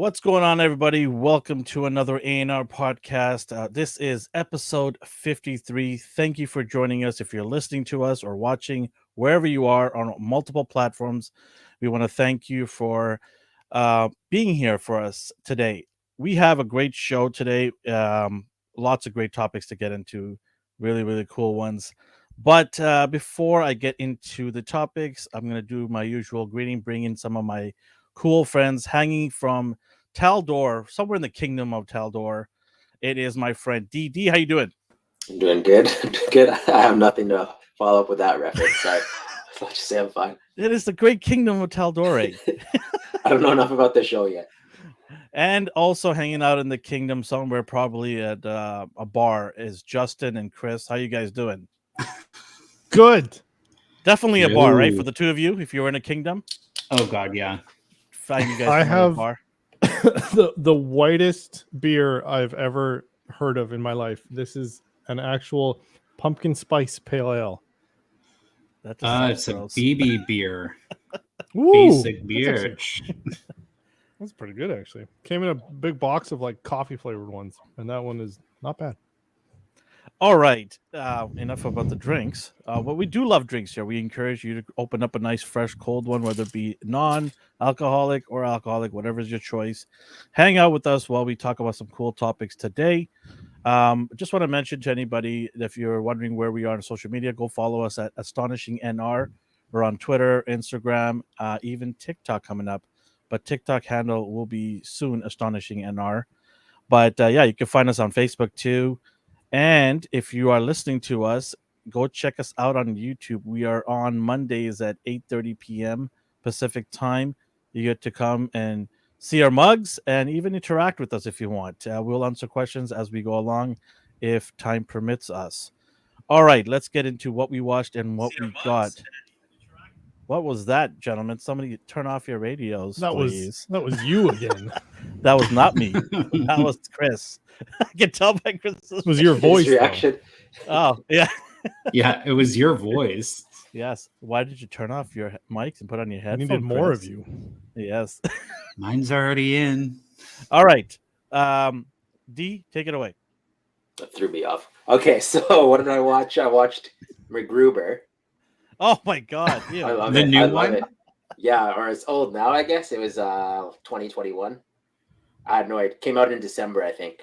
What's going on, everybody? Welcome to another ANR podcast. This is episode 53. Thank you for joining us. If you're listening to us or watching wherever you are on multiple platforms, we want to thank you for being here for us today. We have a great show today. Lots of great topics to get into, really cool ones. But before I get into the topics, I'm going to do my usual greeting, bring in some of my cool friends hanging from Taldor, somewhere in the kingdom of Taldor. It is my friend DD. How you doing? I'm doing good. Good. I have nothing to follow up with that reference. Sorry. I'll just say I'm fine. It is the great kingdom of Taldor. I don't know enough about the show yet. And also hanging out in the kingdom somewhere, probably at a bar, is Justin and Chris. How you guys doing? Good. Definitely a bar, right? For the two of you, if you're in a kingdom. Oh God, yeah. Find you guys. I have a bar. the whitest beer I've ever heard of in my life. This is an actual pumpkin spice pale ale. It's gross. A BB beer. Ooh, Basic beer. That's pretty good, actually. Came in a big box of like coffee flavored ones, and that one is not bad. All right. Enough about the drinks. But we do love drinks here. We encourage you to open up a nice, fresh, cold one, whether it be non-alcoholic or alcoholic, whatever is your choice. Hang out with us while we talk about some cool topics today. Just want to mention to anybody, if you're wondering where we are on social media, go follow us at Astonishing NR. We're on Twitter, Instagram, even TikTok coming up. But TikTok handle will be soon, Astonishing NR. But you can find us on Facebook too. And if you are listening to us, go check us out on YouTube. We are on Mondays at 8:30 p.m. Pacific time. You get to come and see our mugs and even interact with us if you want. We'll answer questions as we go along if time permits us. All right, let's get into what we watched and what we got. What was that, gentlemen? Somebody turn off your radios, please. That was you again. That was not me. That was Chris. I can tell by Chris's. It was your voice reaction. Oh, yeah. Yeah, it was your voice. Yes. Why did you turn off your mics and put on your headphones? I needed more of you. Yes. Mine's already in. All right. D, take it away. That threw me off. Okay, so what did I watch? I watched MacGruber. Oh my God! I love the it. new I one. love it. Yeah, or it's old now. I guess it was 2021. I had no idea. It came out in December, I think.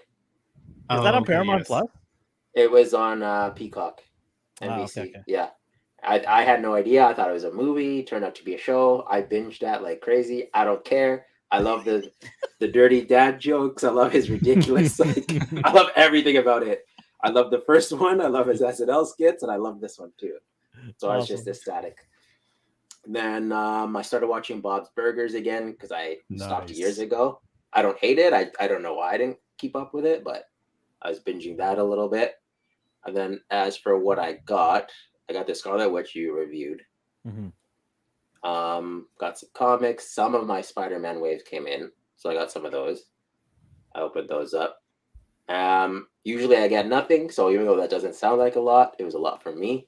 Is that on Paramount Plus? It was on Peacock, NBC. Okay. Yeah, I had no idea. I thought it was a movie. Turned out to be a show. I binged that like crazy. I don't care. I love the dirty dad jokes. I love his ridiculous. I love everything about it. I love the first one. I love his SNL skits, and I love this one too. So I was just ecstatic. And then I started watching Bob's Burgers again because I stopped years ago. I don't hate it. I don't know why I didn't keep up with it, but I was binging that a little bit. And then as for what I got the Scarlet Witch you reviewed. Mm-hmm. Got some comics. Some of my Spider-Man waves came in, so I got some of those. I opened those up. Usually I get nothing, so even though that doesn't sound like a lot, it was a lot for me.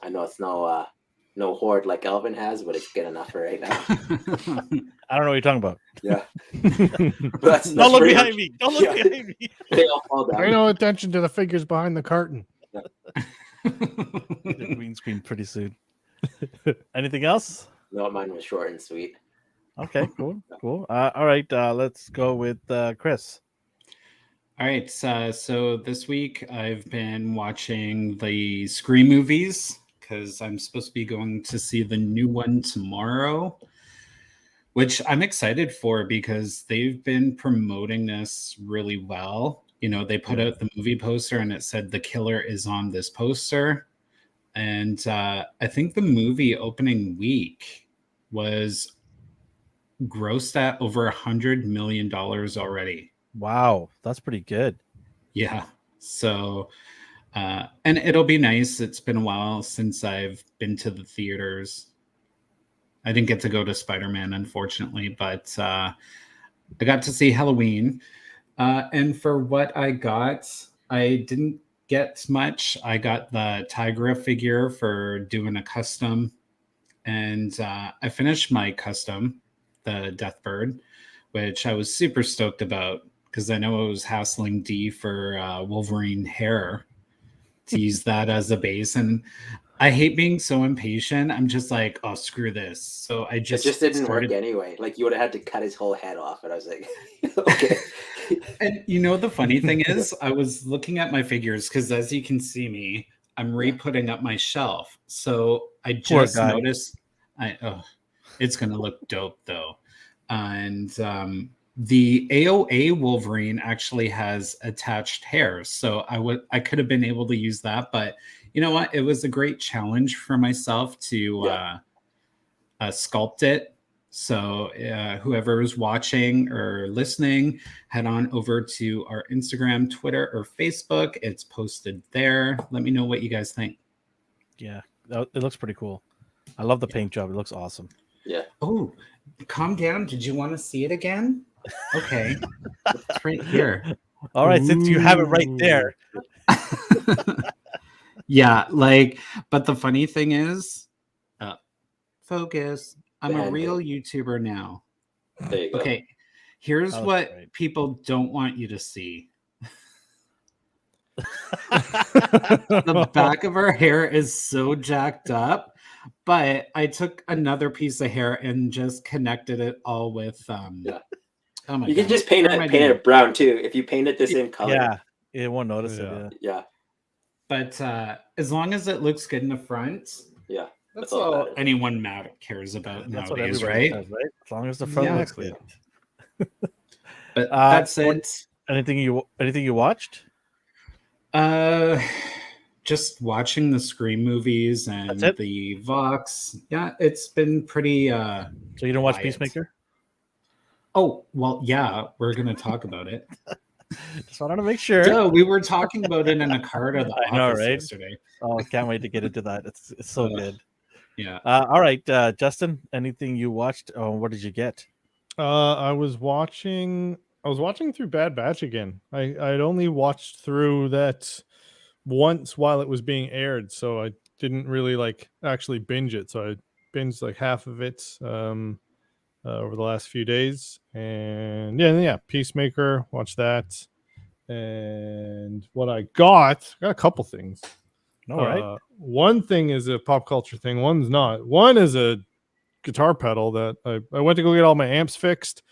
I know it's no hoard like Elvin has, but it's good enough for right now. I don't know what you're talking about. Yeah. Don't look behind me. Don't look behind me. They all fall down. Pay no attention to the figures behind the curtain. The green screen pretty soon. Anything else? No, mine was short and sweet. Okay, cool. All right, let's go with Chris. All right, so this week I've been watching the Scream movies because I'm supposed to be going to see the new one tomorrow, which I'm excited for because they've been promoting this really well. You know, they put out the movie poster and it said the killer is on this poster. And I think the movie opening week was grossed at over $100 million already. Wow, that's pretty good. Yeah. So, and it'll be nice. It's been a while since I've been to the theaters. I didn't get to go to Spider-Man, unfortunately, but I got to see Halloween. And for what I got, I didn't get much. I got the Tigra figure for doing a custom. And I finished my custom, the Deathbird. which I was super stoked about because I know it was hassling D for Wolverine hair to use that as a base. And I hate being so impatient. I'm just like, oh, screw this. So I It just didn't started... work anyway. Like you would have had to cut his whole head off, and I was like, okay. And you know, the funny thing is, I was looking at my figures because as you can see me, I'm re-putting up my shelf. So I Poor just guy. noticed, it's going to look dope though. And the AOA Wolverine actually has attached hair. So I could have been able to use that, but you know what? It was a great challenge for myself to sculpt it. So whoever is watching or listening, head on over to our Instagram, Twitter, or Facebook. It's posted there. Let me know what you guys think. Yeah, it looks pretty cool. I love the paint job. It looks awesome. Yeah. Oh, calm down. Did you want to see it again? Okay. It's right here. All right, since you have it right there. Yeah, like, but the funny thing is, focus. I'm a Band-aid. real YouTuber now. There you go. Okay, here's That was what great. people don't want you to see. The back of her hair is so jacked up, but I took another piece of hair and just connected it all with Yeah. Oh my You can God. just paint What am I it doing? brown too. If you paint it the same color. Yeah, it won't notice Yeah. it. Yeah. But as long as it looks good in the front, Yeah. that's That's all that all matters. anyone cares about That's what nowadays, everybody right? says, right? As long as the front Yeah. looks good. But that's what- it. Anything you watched? Just watching the Scream movies That's and it? the Vox. Yeah, it's been pretty So you don't watch quiet. Peacemaker? Oh, well, yeah, we're gonna talk about it. Just wanted to make sure. Duh, we were talking about it in the car to the I know, office right? yesterday. Oh, I can't wait to get into that. It's so good. Yeah. All right, Justin, anything you watched? What did you get? I was watching through Bad Batch again. I'd only watched through that once while it was being aired, so I didn't really like actually binge it. So I binged like half of it over the last few days, and yeah, Peacemaker, watch that. And what I got a couple things. All right. One thing is a pop culture thing. One's not. One is a guitar pedal that I went to go get all my amps fixed,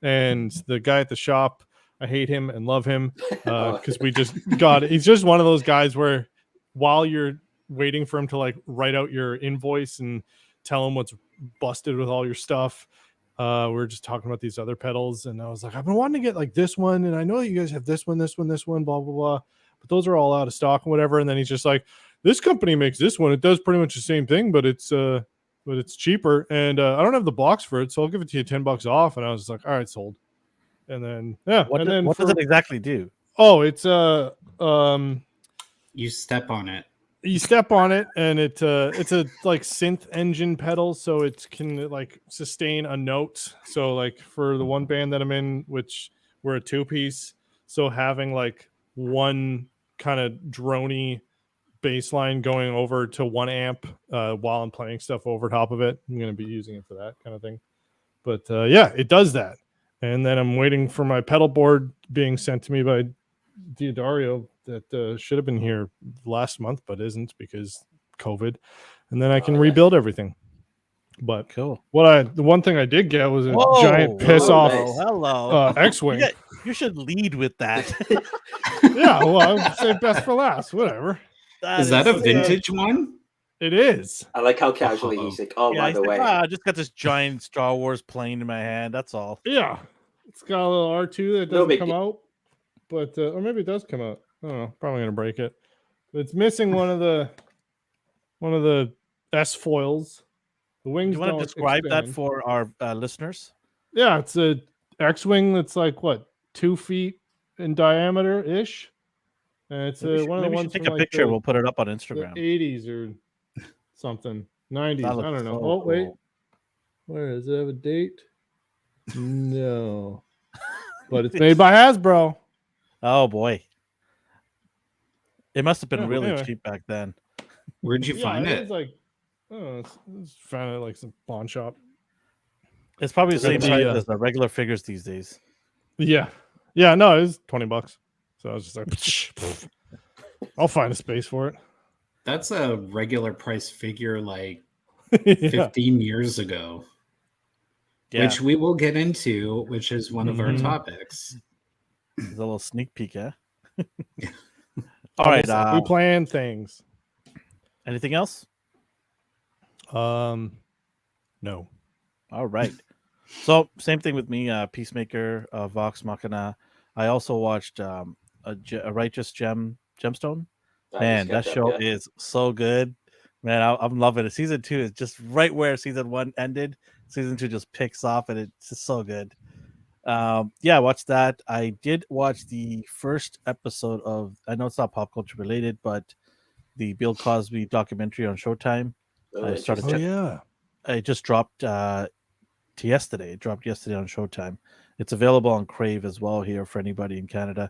and the guy at the shop, I hate him and love him because we just got it. He's just one of those guys where while you're waiting for him to like write out your invoice and tell him what's busted with all your stuff, we're just talking about these other pedals, and I was like, I've been wanting to get like this one, and I know that you guys have this one, blah blah blah, but those are all out of stock and whatever. And then he's just like, this company makes this one. It does pretty much the same thing, but it's cheaper, and I don't have the box for it, so I'll give it to you $10 off. And I was like, all right, sold. And then What does it exactly do? Oh, it's You step on it. you step on it, and it's a like synth engine pedal, so it can like sustain a note. So like for the one band that I'm in, which we're a 2-piece, so having like one kind of droney bass line going over to 1 amp while I'm playing stuff over top of it, I'm going to be using it for that kind of thing. But yeah, it does that. And then I'm waiting for my pedal board being sent to me by Diodario that should have been here last month, but isn't because COVID. And then I can rebuild everything. But Cool. the one thing I did get was a giant piss off Hello. X-Wing. You should lead with that. Yeah, well, I would say best for last. Whatever. Is that a vintage one? It is. I like how casually he's like, oh, by the way. I just got this giant Star Wars plane in my hand. That's all. Yeah. It's got a little R2 that No doesn't big come out. But or maybe it does come out. I don't know. Probably gonna break it. But it's missing one of the S foils. The wings. Do you want don't to describe that expand. for our listeners? Yeah, it's a X-wing that's like what 2 feet in diameter ish. And it's one of the ones take from a like picture. the, We'll put it up on the Instagram. 80s or something. 90s. That I looks don't know. so Oh wait, cool. where does it have a date? No, but it's made by Hasbro. Oh boy, it must have been Yeah, really anyway. cheap back then. Where'd you find It it? was like, I don't know, it's found it at like some pawn shop. It's probably the same The, size as the regular figures these days. Yeah. No, it was $20. So I was just like, I'll find a space for it. That's a regular price figure like Yeah. 15 years ago, Yeah, which we will get into, which is one of our Mhm. topics. it's a little sneak peek, yeah. All right. Almost like we plan things. Anything else? No. All right. So same thing with me. Peacemaker, Vox Machina. I also watched a Righteous Gemstone. I Man, just that kept up, show yeah. is so good. Man, I'm loving it. Season 2 is just right where season 1 ended. Season 2 just picks off, and it's just so good. Yeah, watch that. I did watch the first episode of. I know it's not pop culture related, but the Bill Cosby documentary on Showtime. Oh, I started. Oh, yeah. It just dropped to yesterday. It dropped yesterday on Showtime. It's available on Crave as well here for anybody in Canada.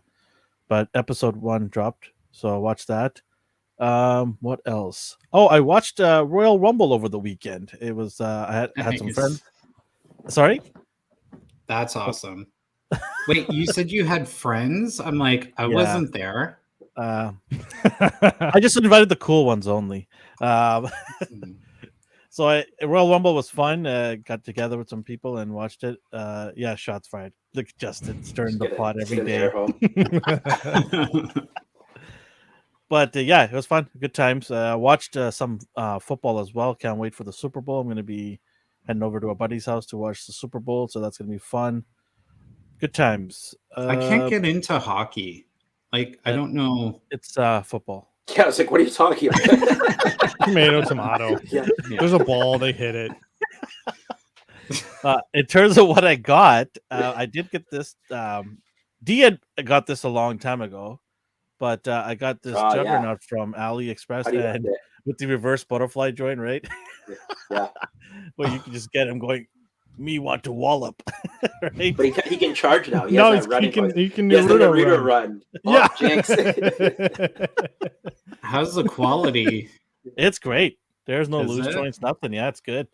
But episode 1 dropped, so I watched that. What else? Oh, I watched Royal Rumble over the weekend. It was I had some Nice. friends. Sorry. That's awesome. Wait, you said you had friends? I'm like, I Yeah. wasn't there. I just invited the cool ones only. So Royal Rumble was fun. Got together with some people and watched it. Yeah, shots fired. Look, Justin stirring the Get pot an every day. air home. But yeah, it was fun. Good times. Watched some football as well. Can't wait for the Super Bowl. I'm going to be heading over to a buddy's house to watch the Super Bowl, so that's going to be fun. Good times. I can't get into hockey. Like, I don't know. It's football. Yeah, I was like, what are you talking about? Tomato. Yeah. There's a ball. They hit it. In terms of what I got, I did get this. D had got this a long time ago, but I got this Oh, yeah. Juggernaut from AliExpress How do you like and it? with the reverse butterfly joint, right? Yeah. Where you can just get him going, me want to wallop, right? But he can charge now. He No, has that running voice. he can He do has the Naruto Naruto run. run. Oh, Yeah. jinx. How's the quality? It's great. There's no Is loose it? joints, nothing. Yeah, it's good.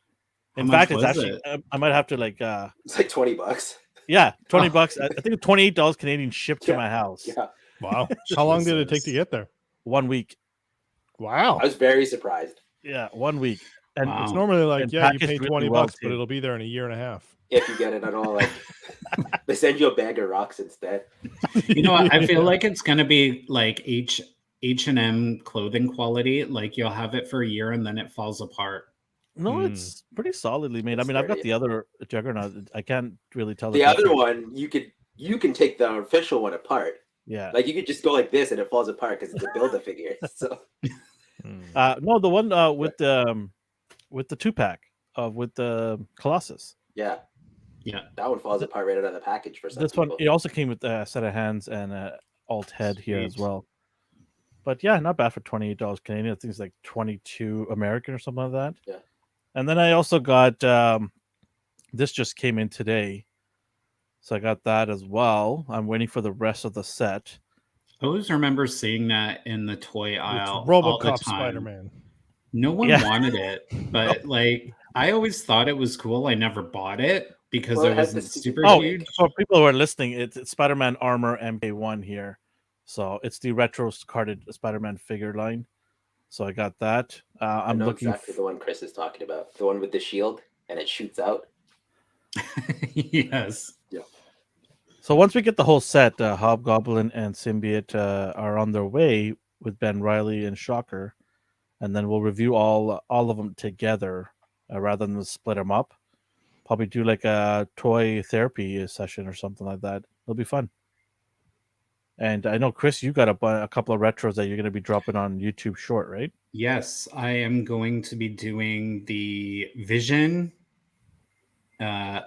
How In much fact, it's was actually it? I might have to like It's like $20. yeah, $20. Oh. I think $28 Canadian shipped to Yeah. my house. Yeah. Wow. How long did it take Jesus. to get there? 1 week. Wow. I was very surprised. Yeah, 1 week. And Wow. It's normally like, And yeah, you packaged pay really $20, well, but too. it'll be there in a year and a half. If you get it at all, like they send you a bag of rocks instead. You know what? I feel like it's gonna be like H&M clothing quality. Like you'll have it for a year and then it falls apart. no, it's pretty solidly made. I It's mean, I've got sturdy. the other Juggernaut. I can't really tell The other difference. one, you can take the official one apart. Yeah. Like you could just go like this and it falls apart because it's a Build-A-Figure. So No, the one with the 2-pack with the Colossus. yeah, Yeah. that one falls apart right out of the package for some This people. one, it also came with a set of hands and alt head here as Sweet. well. But yeah, not bad for $28 Canadian. I think it's like 22 American or something like that. Yeah. And then I also got this just came in today. So I got that as well. I'm waiting for the rest of the set. I always remember seeing that in the toy aisle It's all the RoboCop time. Spider-Man. No one Yeah. wanted it, but like I always thought it was cool. I never bought it because Well, it it has wasn't the super Oh, huge. for people who are listening, it's Spider-Man Armor Mk1 here. So it's the retro carded Spider-Man figure line. So I got that. I I'm know looking. exactly the one Chris is talking about. The one with the shield and it shoots out. Yes. So once we get the whole set, Hobgoblin and Symbiote are on their way with Ben Reilly and Shocker, and then we'll review all of them together rather than split them up. Probably do like a toy therapy session or something like that. It'll be fun. And I know Chris, you got a couple of retros that you're going to be dropping on YouTube Short, right? Yes, I am going to be doing the Vision,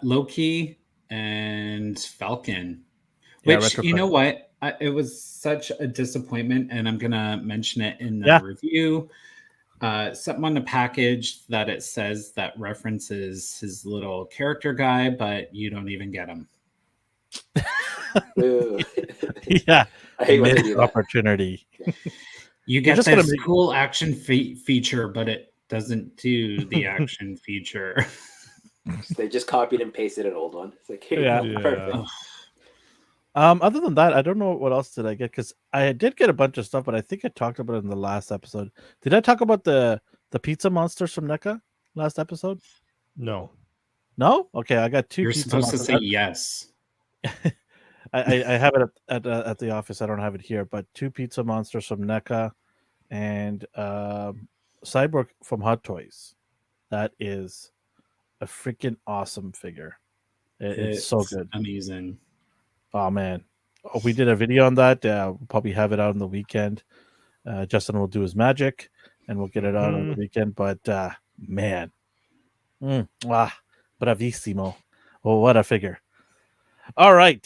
Loki, and Falcon. Yeah, Which, retro you card. know what? It was such a disappointment, and I'm going to mention it in the Yeah. review. Something on the package that it says that references his little character guy, but you don't even get him. Ooh. Yeah, I hate when they missed do that. opportunity. You get just gonna this make- cool action feature, but it doesn't do the action feature. They just copied and pasted an old one. It's like, here Yeah. you go. Yeah. Perfect. Other than that, I don't know what else did I get, because I did get a bunch of stuff, but I think I talked about it in the last episode. Did I talk about the pizza monsters from NECA last episode? No. No? Okay, I got 2 You're pizza supposed to monsters. say yes. I have it at the office. I don't have it here, but 2 pizza monsters from NECA and Cyborg from Hot Toys. That is a freaking awesome figure. It's so good. Amazing. Oh man, we did a video on that. We'll probably have it out on the weekend. Justin will do his magic, and we'll get it out on the weekend. But man, bravissimo! Well, what a figure! All right,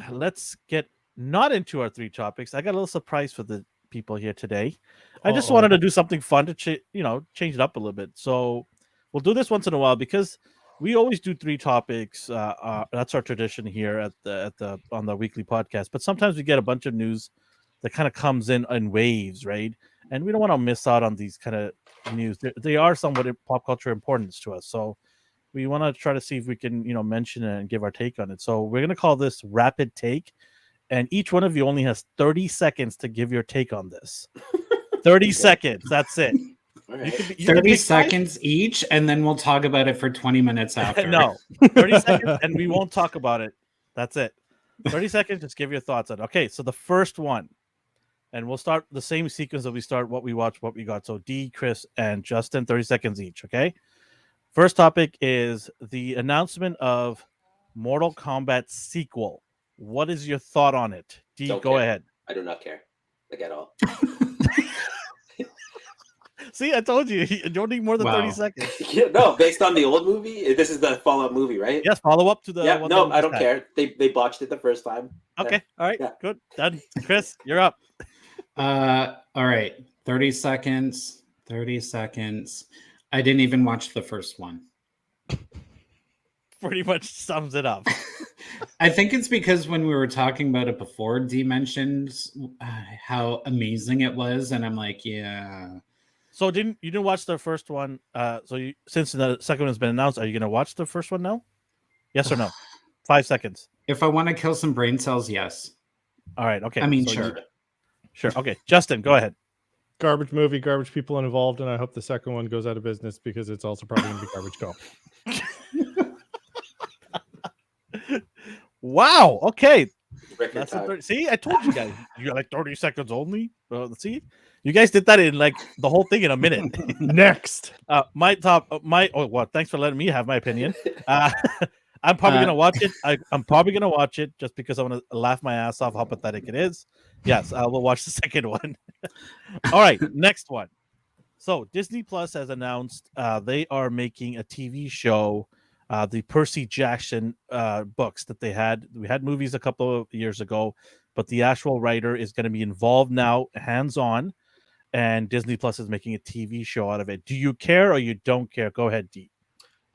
let's get not into our 3 topics. I got a little surprise for the people here today. I just wanted to do something fun to change it up a little bit. So we'll do this once in a while, because we always do 3 topics. That's our tradition here on the weekly podcast. But sometimes we get a bunch of news that kind of comes in waves, right? And we don't want to miss out on these kind of news. They are somewhat pop culture importance to us. So we want to try to see if we can, mention it and give our take on it. So we're going to call this Rapid Take. And each one of you only has 30 seconds to give your take on this. 30 seconds. That's it. All right. 30 seconds each, and then we'll talk about it for 20 minutes after. No, 30 seconds, and we won't talk about it. That's it. 30 seconds, just give your thoughts on it. Okay, so the first one, and we'll start the same sequence that we start what we watched, what we got. So D, Chris, and Justin, 30 seconds each, okay? First topic is the announcement of Mortal Kombat sequel. What is your thought on it? D, go ahead. I do not care, like at all. See, I told you, you don't need more than 30 seconds. Yeah, no, based on the old movie, this is the follow-up movie, right? Yes, follow up to the Yeah, one no, that we I just don't had. care. They botched it the first time. Okay, all right, Yeah. good. Done. Chris, you're up. All right. 30 seconds. 30 seconds. I didn't even watch the first one. Pretty much sums it up. I think it's because when we were talking about it before, D mentioned how amazing it was, and I'm like, yeah. So you didn't watch the first one? Since the second one has been announced, are you going to watch the first one now? Yes or no? 5 seconds. If I want to kill some brain cells, yes. All right. Okay. I mean, so sure. Sure. Okay. Justin, go ahead. Garbage movie, garbage people involved, and I hope the second one goes out of business because it's also probably going to be garbage cop. Wow. Okay. Record time. See, I told you guys. You got like 30 seconds only. See, you guys did that in like the whole thing in a minute. Next. Thanks for letting me have my opinion. I'm probably gonna watch it. I'm probably gonna watch it just because I want to laugh my ass off how pathetic it is. Yes, I will watch the second one. All right, next one. So Disney Plus has announced they are making a TV show. The Percy Jackson books that they had. We had movies a couple of years ago, but the actual writer is going to be involved now, hands-on, and Disney Plus is making a TV show out of it. Do you care or you don't care? Go ahead, D.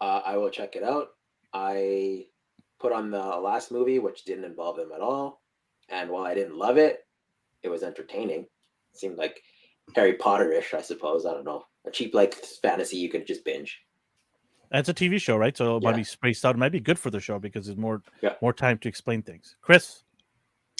I will check it out. I put on the last movie, which didn't involve them at all. And while I didn't love it, it was entertaining. It seemed like Harry Potter-ish, I suppose. I don't know. A cheap like fantasy you could just binge. And it's a TV show, right? So it might be spaced out. It might be good for the show because there's more time to explain things. Chris?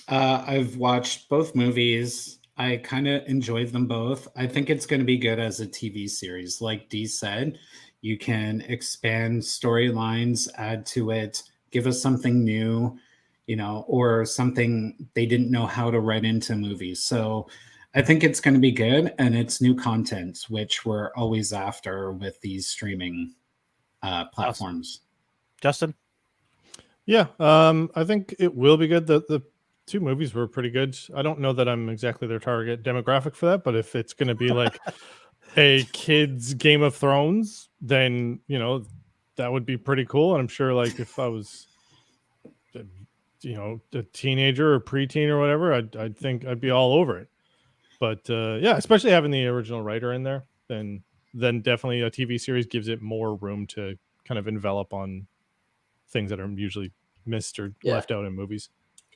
I've watched both movies. I kind of enjoyed them both. I think it's going to be good as a TV series. Like Dee said, you can expand storylines, add to it, give us something new, or something they didn't know how to write into movies. So I think it's going to be good, and it's new content, which we're always after with these streaming platforms. Justin? Yeah, I think it will be good. The 2 movies were pretty good. I don't know that I'm exactly their target demographic for that, but if it's going to be like a kid's Game of Thrones, then that would be pretty cool. And I'm sure, like, if I was a teenager or preteen or whatever, I'd think I'd be all over it. But yeah, especially having the original writer in there, then definitely a TV series gives it more room to kind of envelop on things that are usually missed or left out in movies.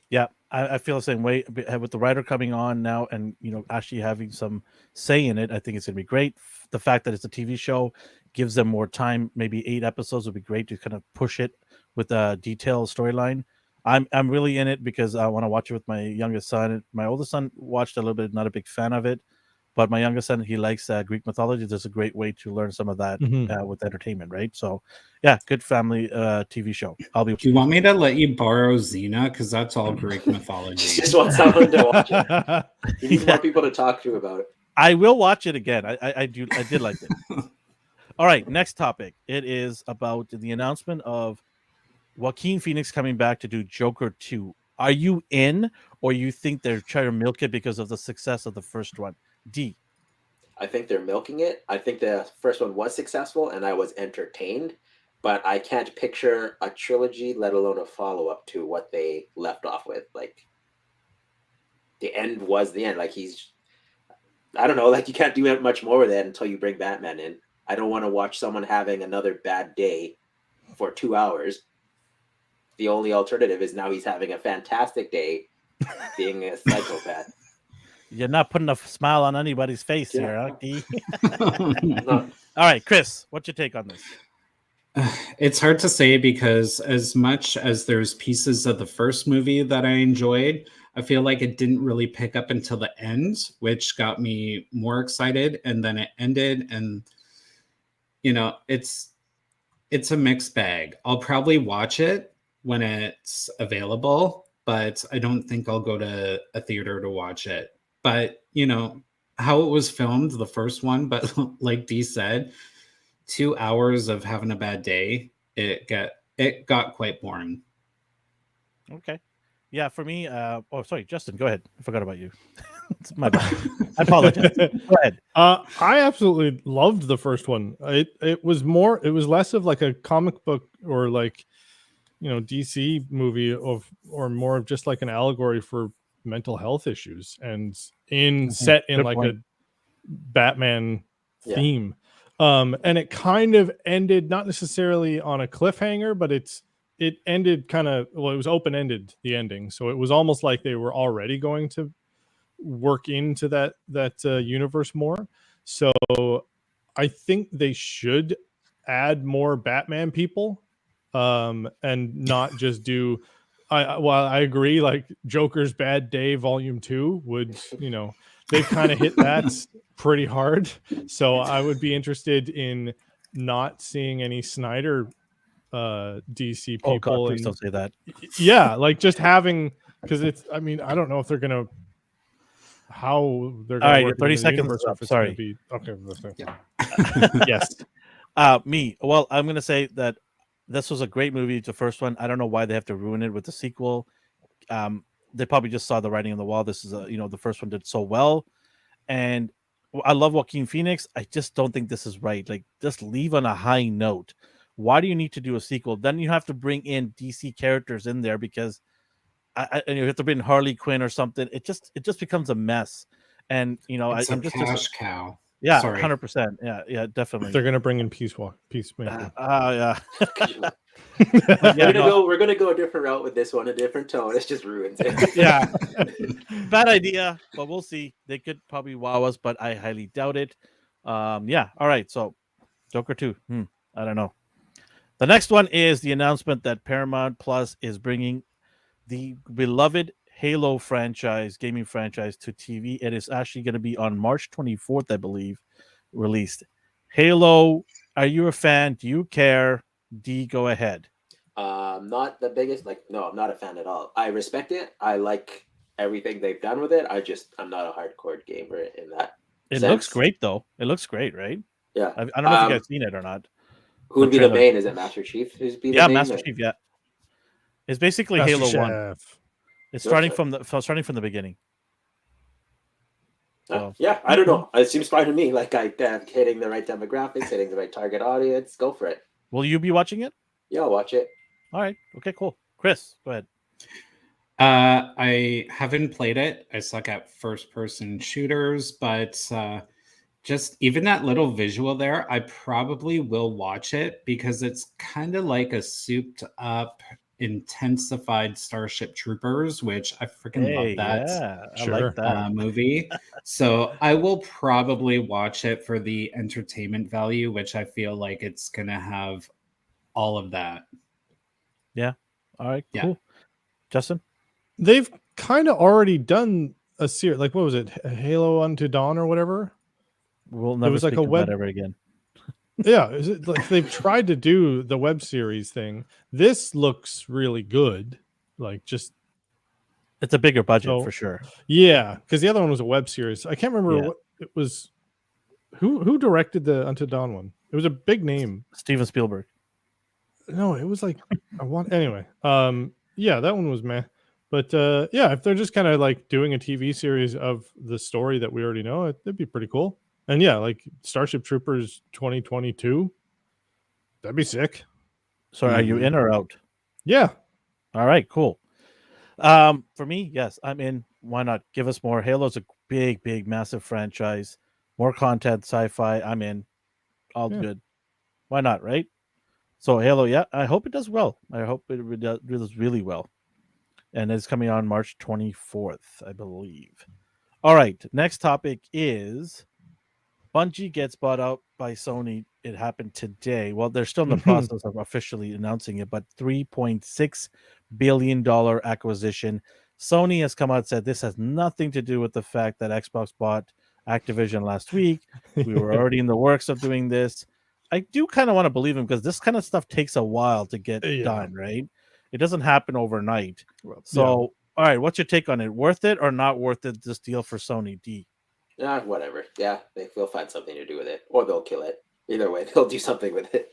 Yeah, I feel the same way with the writer coming on now, and actually having some say in it. I think it's going to be great. The fact that it's a TV show gives them more time. Maybe 8 episodes would be great to kind of push it with a detailed storyline. I'm really in it because I want to watch it with my youngest son. My oldest son watched a little bit, not a big fan of it, but my youngest son, he likes Greek mythology. There's a great way to learn some of that with entertainment, right? So, yeah, good family TV show. I'll be. Do you want me to let you borrow Xena? Because that's all Greek mythology. She just wants someone to watch it. You need more people to talk to about it. I will watch it again. I did like it. All right, next topic. It is about the announcement of Joaquin Phoenix coming back to do Joker 2. Are you in, or you think they're trying to milk it because of the success of the first one? D. I think they're milking it. I think the first one was successful and I was entertained, but I can't picture a trilogy, let alone a follow-up to what they left off with. Like, the end was the end. Like, I don't know, like, you can't do much more with it until you bring Batman in. I don't want to watch someone having another bad day for 2 hours. The only alternative is now he's having a fantastic day being a psychopath. You're not putting a smile on anybody's face here, huh, D? No. All right, Chris, what's your take on this? It's hard to say because as much as there's pieces of the first movie that I enjoyed, I feel like it didn't really pick up until the end, which got me more excited. And then it ended, and it's a mixed bag. I'll probably watch it when it's available, but I don't think I'll go to a theater to watch it. But how it was filmed, the first one, but like Dee said, 2 hours of having a bad day, it got quite boring. Okay. Yeah, for me, sorry, Justin, go ahead. I forgot about you. It's my bad. I apologize. Go ahead. I absolutely loved the first one. It was less of like a comic book or like, DC movie or more of just like an allegory for mental health issues and set in like a Batman theme. And it kind of ended not necessarily on a cliffhanger, but it ended kind of, it was open-ended, the ending. So it was almost like they were already going to work into that universe more. So I think they should add more Batman people and not just do I agree, like Joker's Bad Day Volume 2 would, they've kind of hit that pretty hard. So I would be interested in not seeing any Snyder DC people. Oh God, please don't say that. Yeah, like just having, because I don't know if they're gonna how they're gonna. All right, work 30 in the seconds universe, is up. if it's Sorry. gonna be, okay. Yeah. Yes. Me. Well, I'm gonna say that this was a great movie. It's the first one. I don't know why they have to ruin it with the sequel. They probably just saw the writing on the wall. This is the first one did so well, and I love Joaquin Phoenix. I just don't think this is right. Like, just leave on a high note. Why do you need to do a sequel? Then you have to bring in DC characters in there because and you have to bring Harley Quinn or something. It just becomes a mess. And It's I'm a just cash cow. yeah, Sorry. 100%. Yeah, definitely. They're gonna bring in Peacemaker. Yeah. We're gonna go a different route with this one, a different tone. It just ruins it. Yeah. Bad idea, but we'll see. They could probably wow us, but I highly doubt it. Yeah. All right. So Joker 2. I don't know. The next one is the announcement that Paramount Plus is bringing the beloved Halo gaming franchise to TV. It is actually going to be on March 24th, I believe, released. Halo, are you a fan? Do you care? D, go ahead. Not the biggest, no, I'm not a fan at all. I respect it. I like everything they've done with it. I'm not a hardcore gamer in that It sense. looks great, though. It looks great, right? Yeah. I don't know if you guys seen it or not. Who would be the main? Is it Master Chief? Master Chief, yeah. It's basically Master Halo Chef. 1. It's starting from the beginning. So. Yeah, I don't know. It seems fine to me. Like, hitting the right demographics, hitting the right target audience. Go for it. Will you be watching it? Yeah, I'll watch it. All right. Okay, cool. Chris, go ahead. I haven't played it. I suck at first-person shooters, but just even that little visual there, I probably will watch it because it's kind of like a souped-up intensified Starship Troopers, which I freaking love Hey, that yeah, I Sure. like that. movie. So I will probably watch it for the entertainment value, which I feel like it's gonna have all of that. All right, Yeah. cool. Justin? They've kind of already done a series, like what was it, Halo Unto Dawn or whatever? We'll never was like speak a of web- that ever again. Yeah, is it like they've tried to do the web series thing? This looks really good. Like just It's a bigger budget So- for sure. yeah, because the other one was a web series. I can't remember Yeah. what it was. Who directed the Unto Dawn one? It was a big name. Steven Spielberg. No, it was like I want anyway. Yeah, that one was meh. But yeah, if they're just kind of like doing a TV series of the story that we already know, it'd be pretty cool. And yeah, like Starship Troopers 2022, that'd be sick. So are you in or out? Yeah. All right, cool. For me, yes, I'm in. Why not? Give us more. Halo's a big, big, massive franchise. More content, sci-fi. I'm in. All Yeah. good. Why not, right? So Halo, yeah, I hope it does well. I hope it does really well. And it's coming on March 24th, I believe. All right, next topic is Bungie gets bought out by Sony. It happened today. Well, they're still in the process of officially announcing it, but $3.6 billion acquisition. Sony has come out and said this has nothing to do with the fact that Xbox bought Activision last week. We were already in the works of doing this. I do kind of want to believe him because this kind of stuff takes a while to get Yeah. done, right? It doesn't happen overnight. Well, So, yeah. all right, what's your take on it? Worth it or not worth it, this deal for Sony, D? Whatever. Yeah, they'll find something to do with it, or they'll kill it. Either way, they'll do something with it.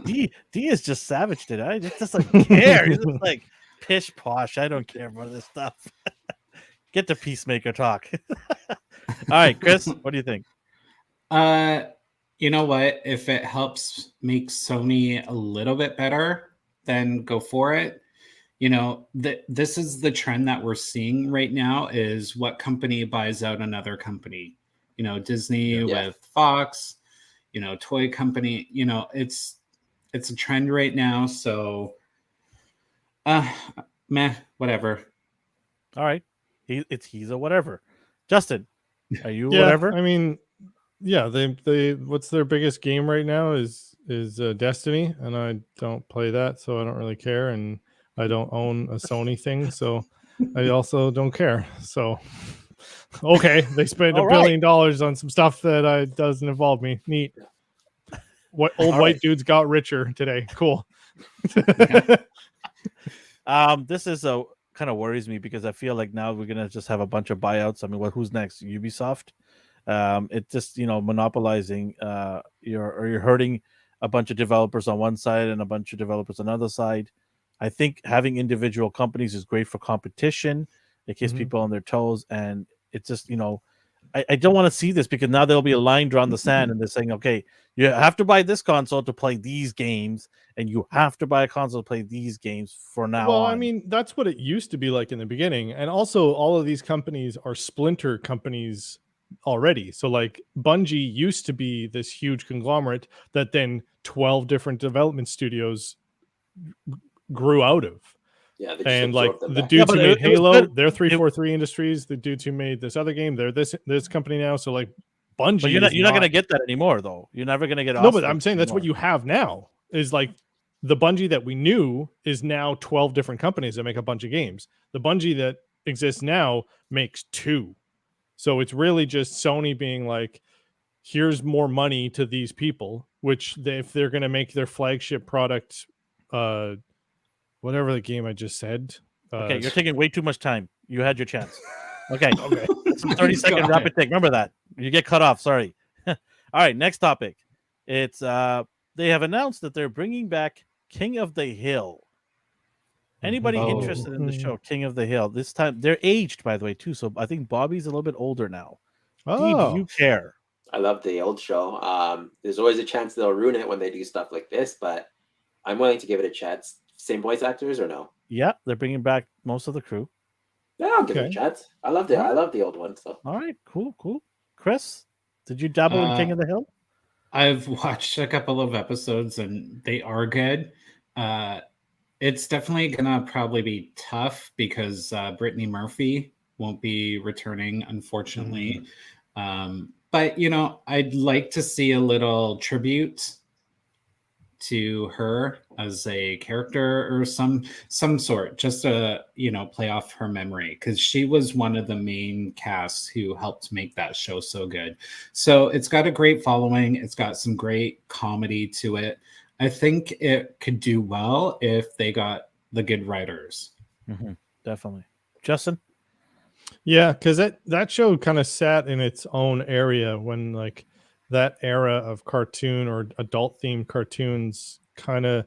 D is just savage today. He just doesn't care. He's just like pish posh. I don't care about this stuff. Get to Peacemaker talk. All right, Chris, what do you think? You know what? If it helps make Sony a little bit better, then go for it. You know, this is the trend that we're seeing right now is what company buys out another company. You know, Disney with Fox, you know, toy company, you know, it's a trend right now. So meh, whatever. All right. He's a whatever. Justin, are you Yeah, whatever? I mean, yeah, they what's their biggest game right now is Destiny, and I don't play that, so I don't really care, and I don't own a Sony thing, so I also don't care. So okay, they spent All $1 billion on some stuff that doesn't involve me. Neat. What old All white right. dudes got richer today? Cool. This is a kind of worries me because I feel like now we're gonna just have a bunch of buyouts. I mean, who's next? Ubisoft. It just monopolizing. You're hurting a bunch of developers on one side and a bunch of developers on the other side. I think having individual companies is great for competition. It keeps people on their toes, and it's just I don't want to see this because now there'll be a line drawn in the sand, and they're saying, okay, you have to buy this console to play these games, and you have to buy a console to play these games for now. Well, on. I mean, that's what it used to be like in the beginning. And also all of these companies are splinter companies already. So like Bungie used to be this huge conglomerate that then 12 different development studios grew out of. Yeah, they just And like absorb them the back. dudes but who made it was Halo, good. they're 343 Industries. The dudes who made this other game, they're this company now. So like Bungie, But you're not is gonna get that anymore, though. You're never gonna get. no, but Ostrich I'm saying that's what anymore. you have now. Is like the Bungie that we knew is now 12 different companies that make a bunch of games. The Bungie that exists now makes 2. So it's really just Sony being like, here's more money to these people, which if they're going to make their flagship product, whatever the game I just said. Okay, you're taking way too much time. You had your chance. Okay. Okay. Some 30-second Got rapid it. take. Remember that. You get cut off. Sorry. All right, next topic. It's they have announced that they're bringing back King of the Hill. Anybody Oh. interested in the show King of the Hill? This time they're aged, by the way, too. So I think Bobby's a little bit older now. D, do you care? I love the old show. There's always a chance they'll ruin it when they do stuff like this, but I'm willing to give it a chance. Same voice actors or no? Yeah, they're bringing back most of the crew. Yeah, I'll give it a Okay. chance. I loved it. I love the old one. So All right, cool. Chris, did you dabble in King of the Hill? I've watched a couple of episodes and they are good. It's definitely gonna probably be tough because Brittany Murphy won't be returning, unfortunately. But I'd like to see a little tribute to her as a character or some sort, just to play off her memory, because she was one of the main casts who helped make that show so good. So it's got a great following, it's got some great comedy to it. I think it could do well if they got the good writers. Definitely. Justin? Yeah, because that show kind of sat in its own area when like that era of cartoon or adult themed cartoons, kind of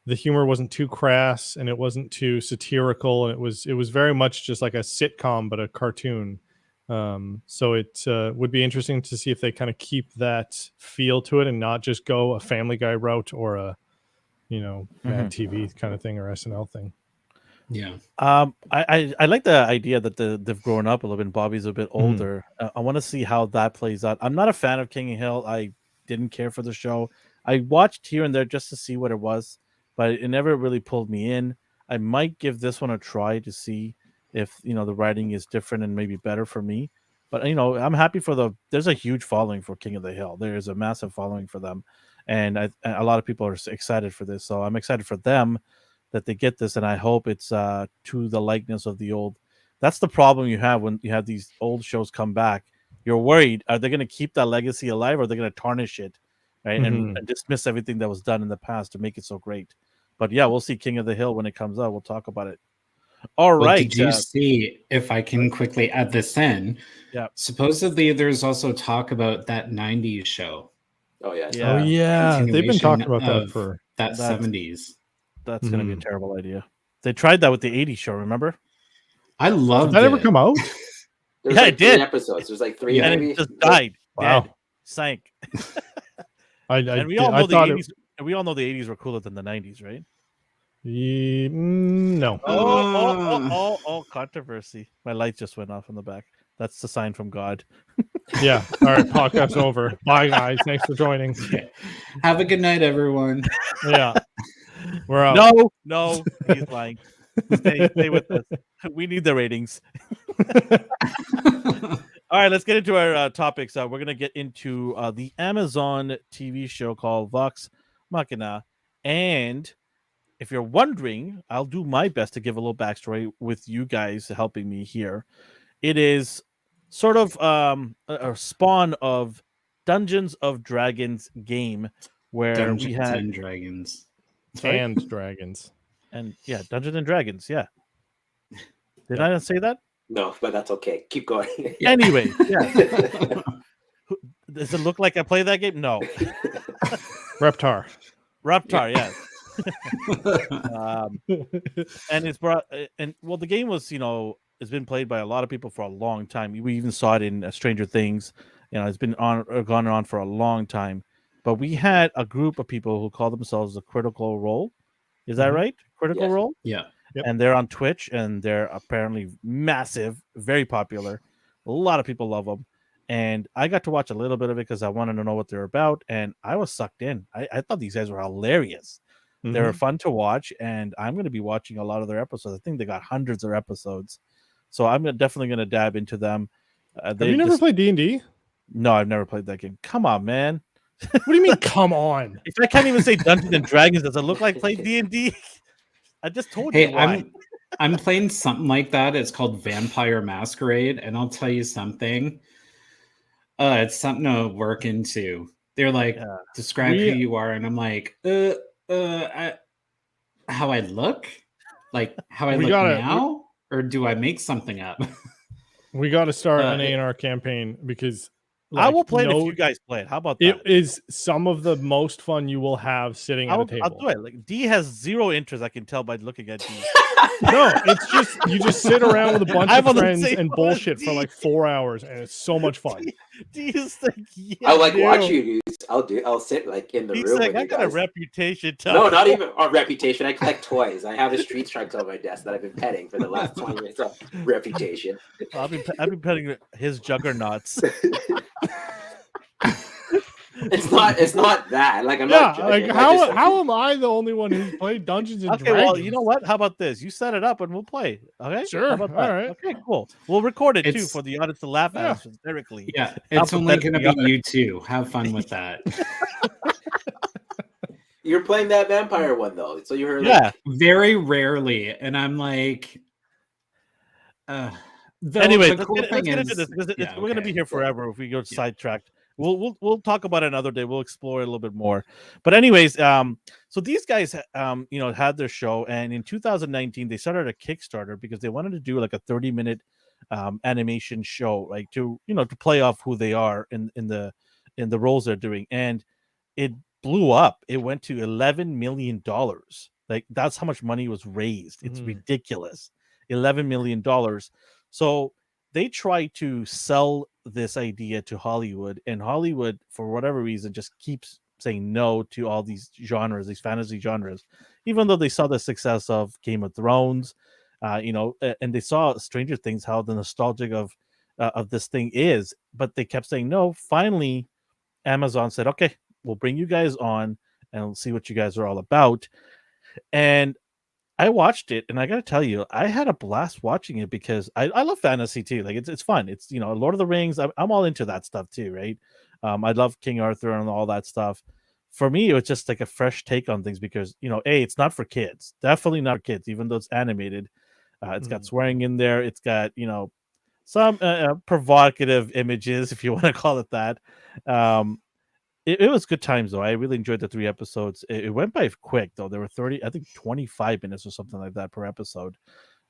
the humor wasn't too crass and it wasn't too satirical, and it was very much just like a sitcom but a cartoon. So it would be interesting to see if they kind of keep that feel to it and not just go a Family Guy route or a Mad TV kind of thing or SNL thing. Yeah. I like the idea that they've grown up a little bit and Bobby's a bit older. I want to see how that plays out. I'm not a fan of King of Hill. I didn't care for the show. I watched here and there just to see what it was, but it never really pulled me in. I might give this one a try to see if the writing is different and maybe better for me. But I'm happy for there's a huge following for King of the Hill. There is a massive following for them, and a lot of people are excited for this. So I'm excited for them that they get this, and I hope it's to the likeness of the old. That's the problem you have when you have these old shows come back. You're worried, are they going to keep that legacy alive, or are they going to tarnish it, right? And dismiss everything that was done in the past to make it so great. But yeah, we'll see King of the Hill when it comes out. We'll talk about it. All right. Did you see, if I can quickly add this in? Yeah. Supposedly there's also talk about that 90s show. Oh yeah. Oh yeah. They've been talking about that for that 70s. That's going to be a terrible idea. They tried that with the 80s show, remember? I loved it. Did that ever come out? There's Yeah, like it did. 3 episodes. There's like 3 And maybe. it just died. Wow. Dead. Sank. And we all know the 80s. We all know the 80s were cooler than the 90s, right? No. Oh, controversy. My light just went off in the back. That's the sign from God. Yeah. All right. Podcast's over. Bye, guys. Thanks for joining. Have a good night, everyone. Yeah. We're out. No, he's lying. Stay with us. We need the ratings. All right, let's get into our topics. We're going to get into the Amazon TV show called Vox Machina. And if you're wondering, I'll do my best to give a little backstory with you guys helping me here. It is sort of a spawn of Dungeons of Dragons game where Dungeons we had and Dragons. And dragons. And yeah, Dungeons and Dragons. Yeah. Did I not say that? No, but that's okay. Keep going. Anyway, yeah. Does it look like I play that game? No. Reptar, yes. And it's brought, and well, the game was, it's been played by a lot of people for a long time. We even saw it in Stranger Things. It's been gone on for a long time. But we had a group of people who call themselves the Critical Role. Is that right? Critical Role? Yeah. Yep. And they're on Twitch, and they're apparently massive, very popular. A lot of people love them. And I got to watch a little bit of it because I wanted to know what they're about. And I was sucked in. I thought these guys were hilarious. They were fun to watch. And I'm going to be watching a lot of their episodes. I think they got hundreds of episodes. So I'm definitely going to dab into them. Have you never played D&D? No, I've never played that game. Come on, man. What do you mean, come on? If I can't even say Dungeons and Dragons, does it look like playing D&D? I just told you why. I'm playing something like that. It's called Vampire Masquerade, and I'll tell you something. It's something to work into. They're like, describe who you are, and I'm like, how I look? Like how I look now? Or do I make something up? We got to start an ANR campaign because I will play it if you guys play it. How about that? It is some of the most fun you will have sitting at a table. I'll do it. Like D has zero interest. I can tell by looking at D. No, it's just you just sit around with a bunch of friends and bullshit for like 4 hours, and it's so much fun. D is like, yeah, I like watch you dudes. I'll sit like in the He's room. like, with I you got guys. a reputation. No, not even a reputation. I collect toys. I have a Street Sharks on my desk that I've been petting for the last 20 minutes. So, reputation. I've been petting his juggernauts. It's not that. Like I'm Yeah, not judging. like I just- how am I the only one who's played Dungeons and Okay, Dragons? well, you know what? How about this? You set it up and we'll play. Okay, Sure, How about all that? right. Okay, cool. We'll record it too It's- for the audience to laugh at Yeah. us hysterically. Yeah, How it's only going to pathetic be we you two. Have fun with that. You're playing that vampire one though, so you're Yeah. like, Very rarely, and I'm like, Anyway, the cool let's thing get into is, this because yeah, we're gonna be okay. here forever if we go Yeah. sidetracked. We'll talk about it another day. We'll explore it a little bit more. But anyways, so these guys, had their show, and in 2019 they started a Kickstarter because they wanted to do like a 30-minute animation show, like to play off who they are in the roles they're doing, and it blew up. It went to $11 million. Like that's how much money was raised. It's ridiculous. $11 million. So they try to sell this idea to Hollywood, and Hollywood, for whatever reason, just keeps saying no to all these genres, these fantasy genres, even though they saw the success of Game of Thrones, and they saw Stranger Things, how the nostalgic of this thing is, but they kept saying no. Finally, Amazon said, "Okay, we'll bring you guys on and we'll see what you guys are all about." And I watched it, and I gotta tell you, I had a blast watching it because I love fantasy too. Like it's fun. It's Lord of the Rings. I'm all into that stuff too, right? I love King Arthur and all that stuff. For me, it was just like a fresh take on things because it's not for kids. Definitely not for kids, even though it's animated. It's got swearing in there. It's got some provocative images, if you want to call it that. It was good times though. I really enjoyed the 3 episodes. It went by quick though. There were 25 minutes or something like that per episode,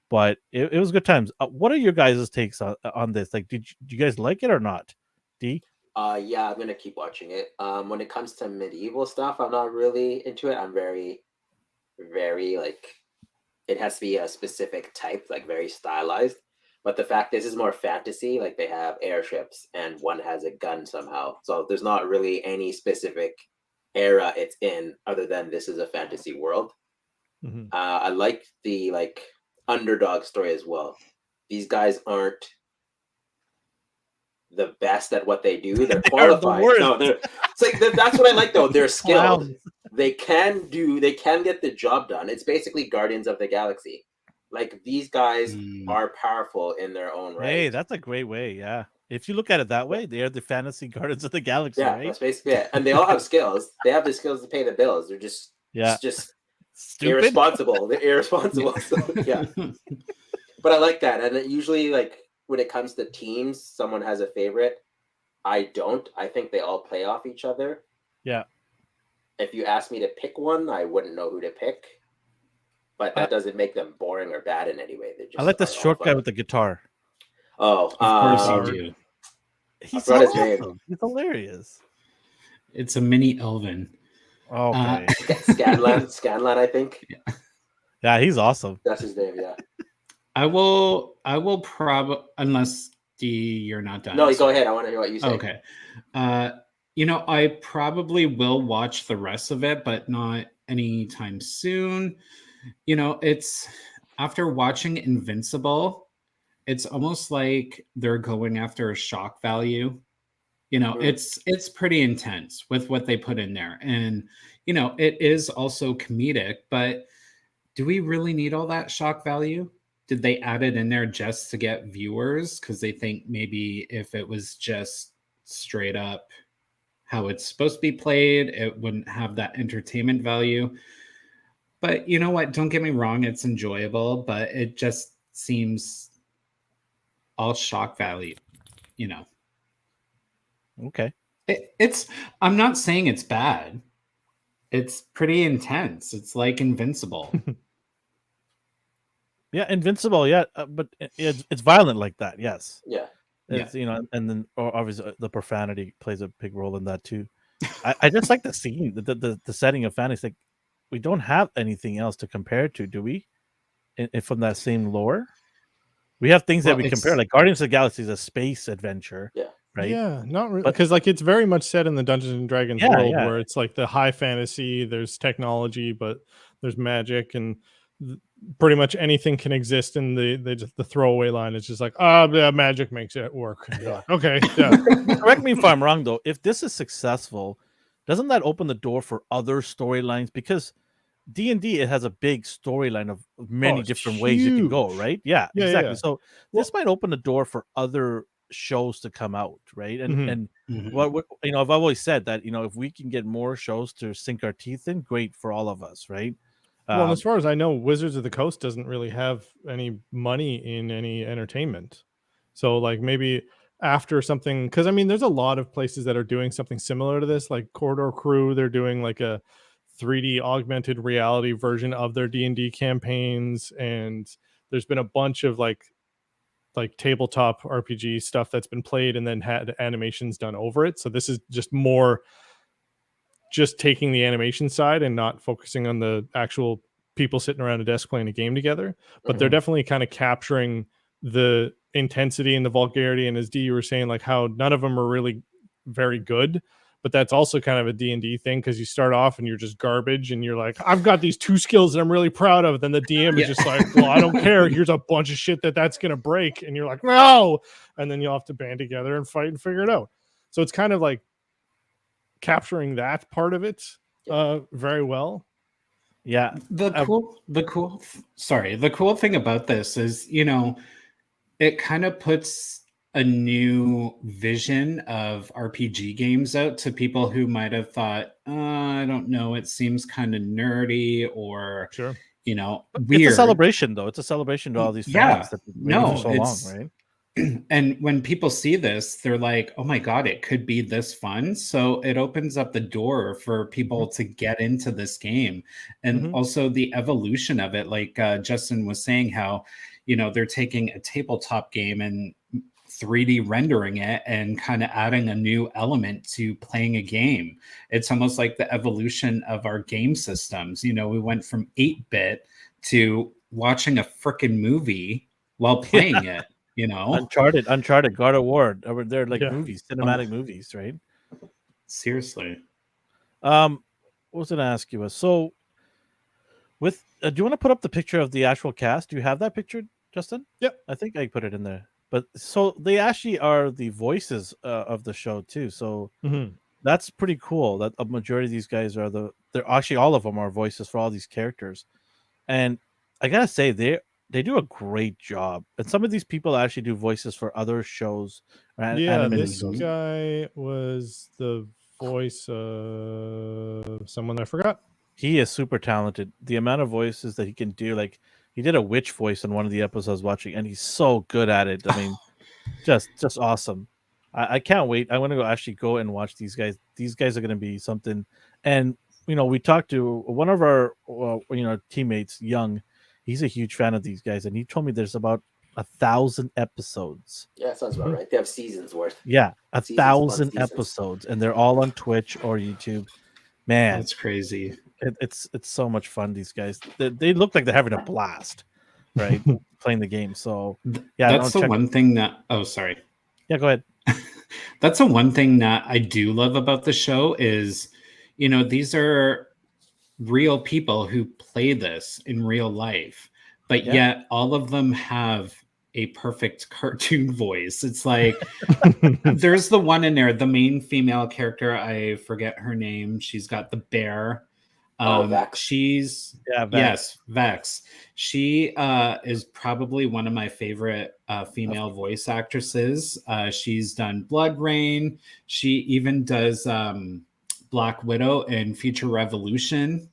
but it was good times. What are your guys' takes on this? Like, did you guys like it or not? D? yeah, I'm gonna keep watching it. When it comes to medieval stuff, I'm not really into it. I'm very, very like, it has to be a specific type, like very stylized. But the fact is more fantasy. Like they have airships, and one has a gun somehow. So there's not really any specific era it's in, other than this is a fantasy world. I like the underdog story as well. These guys aren't the best at what they do. They're qualified. No, it's like that's what I like though. They're skilled. Clowns. They can get the job done. It's basically Guardians of the Galaxy. Like these guys are powerful in their own right. Hey, that's a great way. Yeah, if you look at it that way, they are the fantasy Guardians of the Galaxy, Yeah, right? that's basically it. And they all have skills. They have the skills to pay the bills. They're just Stupid. irresponsible. They're irresponsible. So, yeah. But I like that. And usually, like when it comes to teams, someone has a favorite. I don't. I think they all play off each other. Yeah. If you ask me to pick one, I wouldn't know who to pick. But that doesn't make them boring or bad in any way. I like the short guy with the guitar. Oh, of course you do. He's forgot his awesome. name. He's hilarious. It's a mini Elvin. Okay. Scanlan, I think. Yeah, he's awesome. That's his name. Yeah. I will probably, unless you're not done. No, go ahead. I want to hear what you say. Okay. I probably will watch the rest of it, but not anytime soon. It's after watching Invincible, it's almost like they're going after a shock value. It's pretty intense with what they put in there. And, it is also comedic, but do we really need all that shock value? Did they add it in there just to get viewers? Because they think maybe if it was just straight up how it's supposed to be played, it wouldn't have that entertainment value. But you know what? Don't get me wrong. It's enjoyable, but it just seems all shock value, Okay. I'm not saying it's bad. It's pretty intense. It's like Invincible. Yeah, Invincible. Yeah, but it's violent like that. Yes. Yeah. It's, and then obviously the profanity plays a big role in that too. I just like the scene, the setting of fantasy. Like, we don't have anything else to compare it to, do we? From that same lore, we have things that we compare. Like Guardians of the Galaxy is a space adventure. Yeah. Right. Yeah, not really, because it's very much set in the Dungeons and Dragons world, where it's like the high fantasy. There's technology, but there's magic, and pretty much anything can exist, and the throwaway line is just like, yeah, magic makes it work. And you're like, okay, yeah. Correct me if I'm wrong, though. If this is successful, doesn't that open the door for other storylines? Because D&D, it has a big storyline of many it's different ways you can go, huge. right? Yeah, Yeah, exactly. yeah. So this might open the door for other shows to come out, right? And Mhm. and Mhm. what I've always said that if we can get more shows to sink our teeth in, great for all of us, right? Well, and as far as I know, Wizards of the Coast doesn't really have any money in any entertainment. So, like, maybe after something, because I mean, there's a lot of places that are doing something similar to this, like Corridor Crew. They're doing like a 3D augmented reality version of their D&D campaigns, and there's been a bunch of like tabletop RPG stuff that's been played and then had animations done over it. So this is just more just taking the animation side and not focusing on the actual people sitting around a desk playing a game together. But they're definitely kind of capturing the intensity and the vulgarity. And as D, you were saying, like how none of them are really very good. But that's also kind of a D&D thing, because you start off and you're just garbage and you're like, I've got these 2 skills that I'm really proud of. Then the DM is just like, well, I don't care. Here's a bunch of shit that's going to break. And you're like, no. And then you'll have to band together and fight and figure it out. So it's kind of like capturing that part of it very well. yeah, The cool thing about this is, it kind of puts a new vision of RPG games out to people who might have thought, I don't know, it seems kind of nerdy or, Sure. weird. it's a celebration, though. It's a celebration to all these fans that have been waiting for so long, right? And when people see this, they're like, oh my God, it could be this fun. So it opens up the door for people to get into this game. And also the evolution of it, like Justin was saying, how, they're taking a tabletop game and 3D rendering it and kind of adding a new element to playing a game. It's almost like the evolution of our game systems. We went from 8-bit to watching a freaking movie while playing it. Uncharted, God of War. They're like movies, cinematic movies, right? Seriously. What was I gonna ask you? So, with do you want to put up the picture of the actual cast? Do you have that picture, Justin? Yep. I think I put it in there. But so they actually are the voices of the show too. So that's pretty cool. That a majority of these guys are they're actually all of them are voices for all these characters, and I gotta say they do a great job. And some of these people actually do voices for other shows. This guy was the voice of someone I forgot. He is super talented. The amount of voices that he can do, like he did a witch voice on one of the episodes I was watching, and he's so good at it. I mean, just awesome. I can't wait. I want to actually go and watch these guys. These guys are going to be something. And we talked to one of our teammates, Young. He's a huge fan of these guys, and he told me there's about 1,000 episodes. Yeah, sounds about right. They have seasons worth. Yeah, Seasons 1,000 plus episodes, and they're all on Twitch or YouTube. Man, that's crazy. It's so much fun. These guys, they look like they're having a blast, right? Playing the game. So yeah, that's the one thing that. Oh, sorry. Yeah, go ahead. That's the one thing that I do love about the show is, these are real people who play this in real life, but yet all of them have a perfect cartoon voice. It's like there's the one in there, the main female character, I forget her name. She's got the bear. Vex. Yes, Vex. She is probably one of my favorite female voice actresses. She's done Blood Rain. She even does Black Widow in Future Revolution.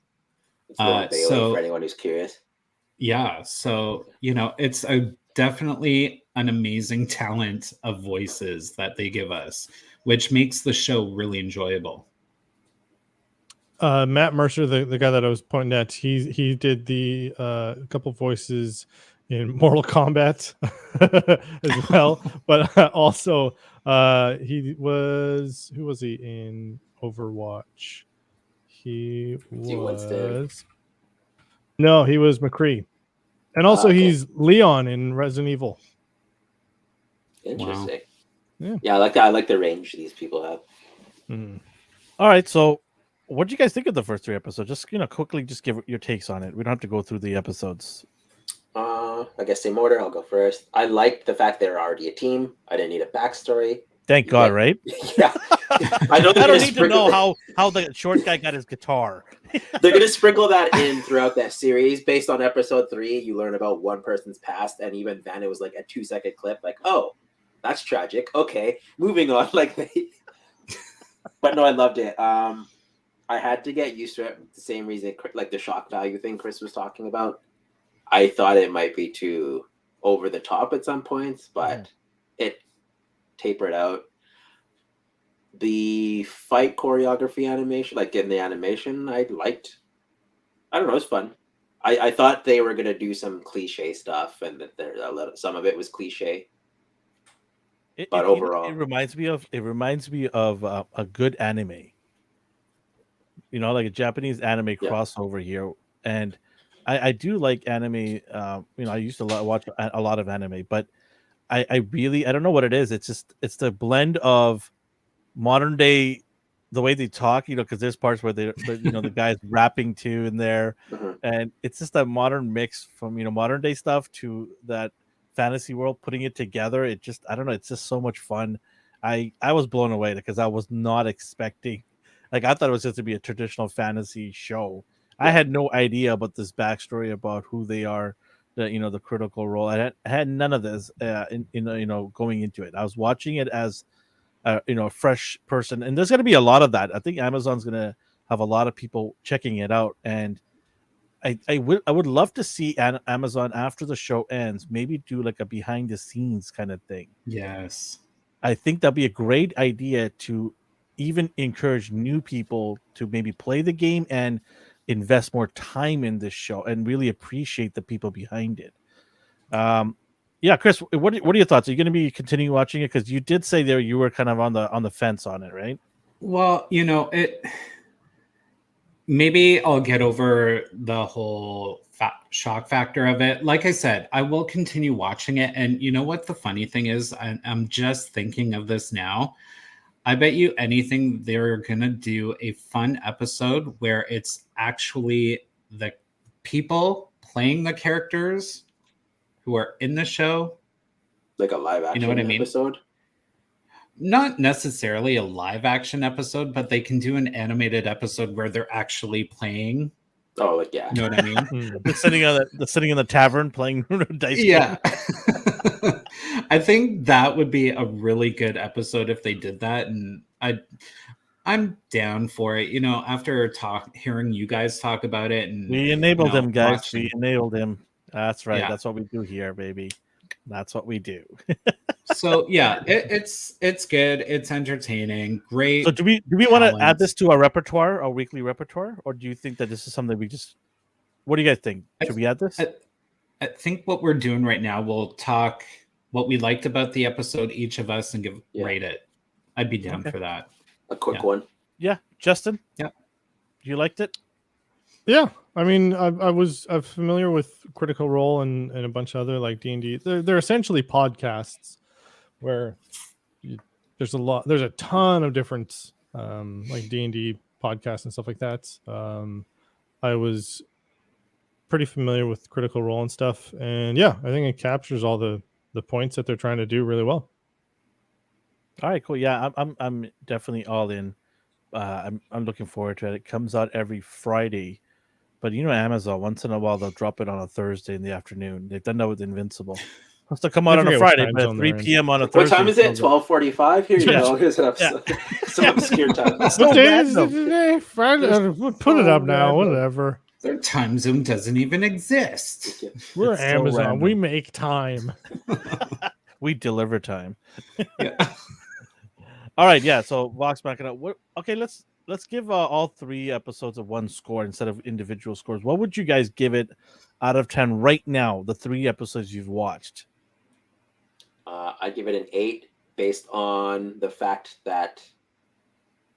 So for anyone who's curious. Yeah, so it's definitely an amazing talent of voices that they give us, which makes the show really enjoyable. Matt Mercer, the guy that I was pointing at, he did the couple voices in Mortal Kombat as well, but also who was he in Overwatch? He was McCree, and also he's Leon in Resident Evil. Interesting. Wow. Yeah, I like that. I like the range these people have. All right, so what do you guys think of the first 3 episodes? Just quickly, just give your takes on it. We don't have to go through the episodes. I guess same order. I'll go first. I liked the fact they were already a team. I didn't need a backstory. Thank God, right? Yeah. I know I don't need to know how the short guy got his guitar. They're going to sprinkle that in throughout that series. Based on episode 3, you learn about one person's past, and even then it was like a 2-second clip. Like, oh, that's tragic. Okay, moving on. But no, I loved it. I had to get used to it. The same reason, like the shock value thing Chris was talking about. I thought it might be too over the top at some points, but it tapered out. The fight choreography animation, like in the animation, I liked. I don't know, it was fun. I thought they were gonna do some cliche stuff, and that some of it was cliche. But overall, it reminds me of a good anime. You know, like a Japanese anime crossover here, and I do like anime. You know, I used to watch a lot of anime, but I don't know what it is. It's the blend of modern day, the way they talk, you know, because there's parts where the guy's rapping too in there, and it's just that modern mix from modern day stuff to that fantasy world, putting it together. It just, I don't know, it's just so much fun. I was blown away because I was not expecting, like, I thought it was just to be a traditional fantasy show. I had no idea about this backstory about who they are, the critical role. I had none of this going into it. I was watching it as a fresh person, and there's going to be a lot of that. I think Amazon's going to have a lot of people checking it out, and I would love to see Amazon after the show ends maybe do like a behind the scenes kind of thing. Yes, I think that'd be a great idea to even encourage new people to maybe play the game and invest more time in this show and really appreciate the people behind it. Yeah, Chris, what are your thoughts? Are you going to be continuing watching it? Because you did say there you were kind of on the fence on it, right? Well, maybe I'll get over the whole shock factor of it. Like I said, I will continue watching it. And you know what the funny thing is? I'm just thinking of this now. I bet you anything they're going to do a fun episode where it's actually the people playing the characters who are in the show. Like a live action episode? Not necessarily a live action episode, but they can do an animated episode where they're actually playing. Oh, like, yeah. You know what I mean? sitting in the tavern playing dice. Yeah. I think that would be a really good episode if they did that, and I'm down for it. After hearing you guys talk about it, and we enabled him, guys. We enabled him. That's right. Yeah. That's what we do here, baby. That's what we do. So yeah, it's good. It's entertaining. Great. So do we want to add this to our repertoire, our weekly repertoire, or do you think that this is something we just? What do you guys think? Should we add this? I think what we're doing right now, we'll talk what we liked about the episode, each of us, and rate it. I'd be down for that. A quick one. Yeah, Justin. Yeah, you liked it? Yeah, I mean, I'm familiar with Critical Role and a bunch of other like D&D. They're essentially podcasts where there's a ton of different like D&D podcasts and stuff like that. I was pretty familiar with Critical Role and stuff, and yeah, I think it captures all the points that they're trying to do really well. All right, cool. Yeah, I'm definitely all in. I'm looking forward to it. It comes out every Friday, but Amazon once in a while they'll drop it on a Thursday in the afternoon. They've done that with Invincible. It has to come out on a Friday, but at 3 p.m. on a Thursday. What time is it? 12:45. Here you go. Here's some obscure time. What day is it today? Friday. Put it up now. Whatever. Their time zone doesn't even exist. We're Amazon. We make time. We deliver time. Yeah. All right, yeah. So Vox Machina. Okay, let's give all 3 episodes of one score instead of individual scores. What would you guys give it out of 10 right now? The 3 episodes you've watched. I'd give it an 8 based on the fact that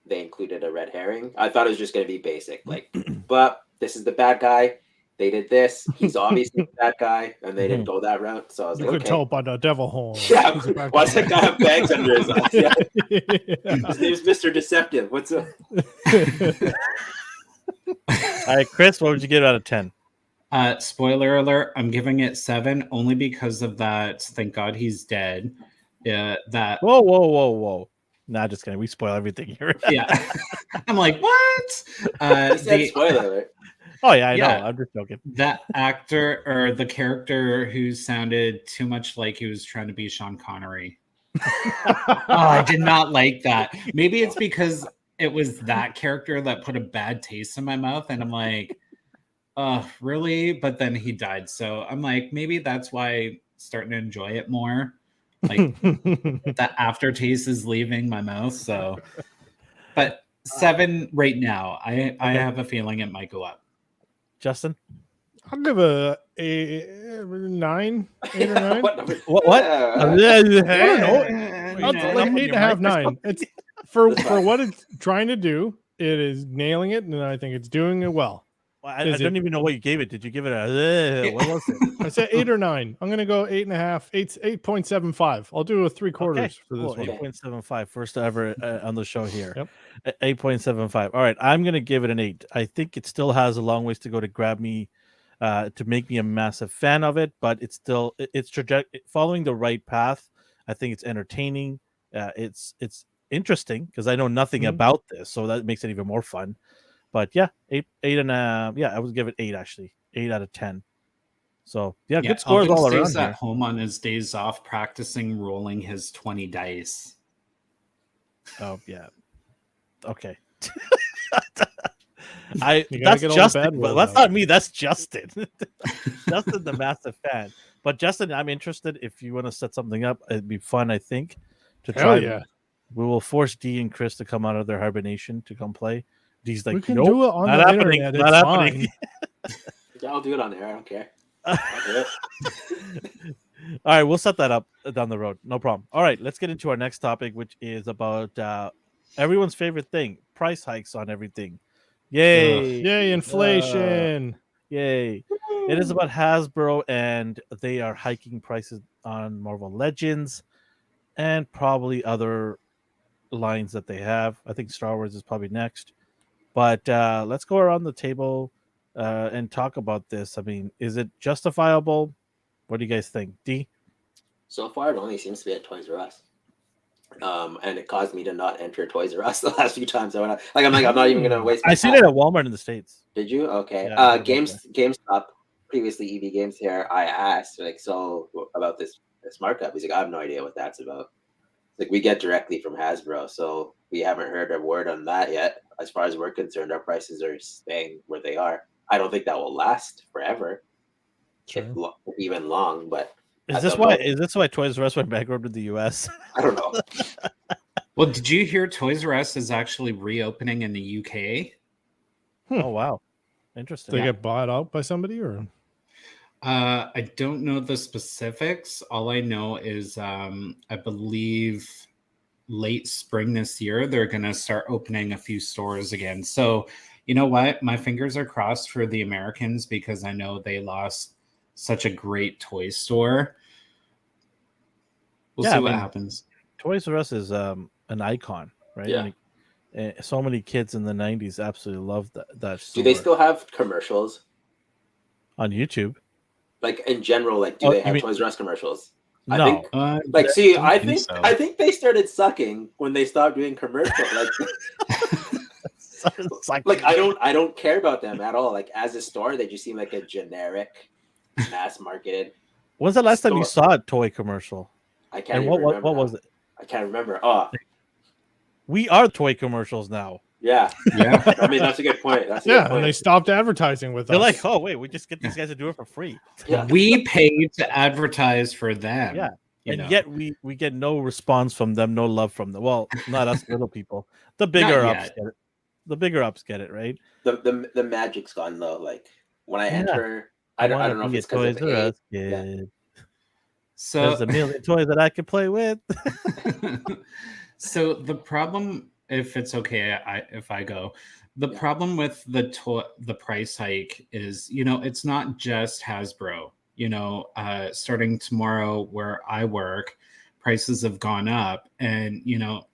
they included a red herring. I thought it was just going to be basic, but this is the bad guy. They did this. He's obviously the bad guy, and they didn't go that route. So I was like, could tell by the devil horn. Yeah, why's that guy have bags under his eyes? Yeah. His name's Mr. Deceptive. What's up? All right, Chris, what would you give out of 10? Spoiler alert, I'm giving it 7 only because of that. Thank God he's dead. That Whoa. Nah, just kidding. We spoil everything here. yeah. I'm like, what? He said spoiler alert. Oh yeah, I Yeah. know. I'm just joking. That actor or the character who sounded too much like he was trying to be Sean Connery. Oh, I did not like that. Maybe it's because it was that character that put a bad taste in my mouth, and I'm like, really? But then he died, so I'm like, maybe that's why I'm starting to enjoy it more. Like that aftertaste is leaving my mouth. So, but 7 right now. I have a feeling it might go up. Justin, I'll give a 9, 8 or 9. What number? what? I don't know. No, Like on 8.5, your mic or 9. It's for what it's trying to do. It is nailing it, and I think it's doing it well. I Is don't it- even know what you gave it. Did you give it a what was it? I said 8 or 9. I'm gonna go 8.5, 8.75. I'll do a 3/4 for this Cool. one. 8.75, first ever on the show here. Yep. 8.75. All right, I'm gonna give it an 8. I think it still has a long ways to go to grab me, to make me a massive fan of it, but it's still it's following the right path. I think it's entertaining. It's interesting because I know nothing Mhm. about this, so that makes it even more fun. But yeah, 8 and yeah, I would give it 8 actually, 8 out of 10. So yeah, good scores Elvin all stays around at here. home on his days off practicing rolling his 20 dice. Oh yeah, okay. You gotta That's get all the bad Justin, but rolls that's out. not me. That's Justin. Justin's a massive fan. But Justin, I'm interested if you want to set something up. It'd be fun, I think, to Hell try. yeah. We will force D and Chris to come out of their hibernation to come play. D's like, We can nope, do it on not the happening. internet. Not It's happening. fine. Yeah, I'll do it on air. I don't care. I'll do it. All right, we'll set that up down the road. No problem. All right, let's get into our next topic, which is about everyone's favorite thing: price hikes on everything. Yay! Yay, inflation. Yay! It is about Hasbro, and they are hiking prices on Marvel Legends and probably other lines that they have. I think Star Wars is probably next. But let's go around the table and talk about this. I mean, is it justifiable? What do you guys think? D? So far, it only seems to be at Toys R Us. And it caused me to not enter Toys R Us the last few times I went out. I'm not even gonna waste my I seen time. it at Walmart in the States. Did you? Okay. Yeah, I heard about GameStop, previously EB Games here, I asked so about this markup. He's like, I have no idea what that's about. Like, we get directly from Hasbro, so we haven't heard a word on that yet. As far as we're concerned, our prices are staying where they are. I don't think that will last forever, if even long. But Is this why Toys R Us went bankrupt in the US? I don't know. Well, did you hear Toys R Us is actually reopening in the UK? Oh wow. Interesting. They get bought out by somebody, or I don't know the specifics. All I know is I believe late spring this year, they're going to start opening a few stores again. So, you know what? My fingers are crossed for the Americans because I know they lost such a great toy store. We'll see what happens. Toys R Us is an icon, right? Yeah. So many kids in the 90s absolutely loved that store. Do they still have commercials? On YouTube? Like, in general, like, do they have Toys R Us commercials? No. I think they started sucking when they stopped doing commercials. Like, I don't care about them at all. Like, as a store, they just seem like a generic, mass marketed. When's the last time you saw a toy commercial? I can't. And even remember what was it? I can't remember. Oh, we are toy commercials now. Yeah. I mean, that's a good point. And they stopped advertising with us. They're like, oh wait, we just get these guys to do it for free. Yeah. We paid to advertise for them. Yeah. Yet we get no response from them, no love from them. Well, not us little people. The bigger ups get it. The bigger ups get it, right? The magic's gone though. Like, when I enter, I don't know if it's because of age. Yeah. So there's a million toys that I can play with. So the problem, if it's okay, if I go, the problem with the price hike is, it's not just Hasbro. Starting tomorrow where I work, prices have gone up, and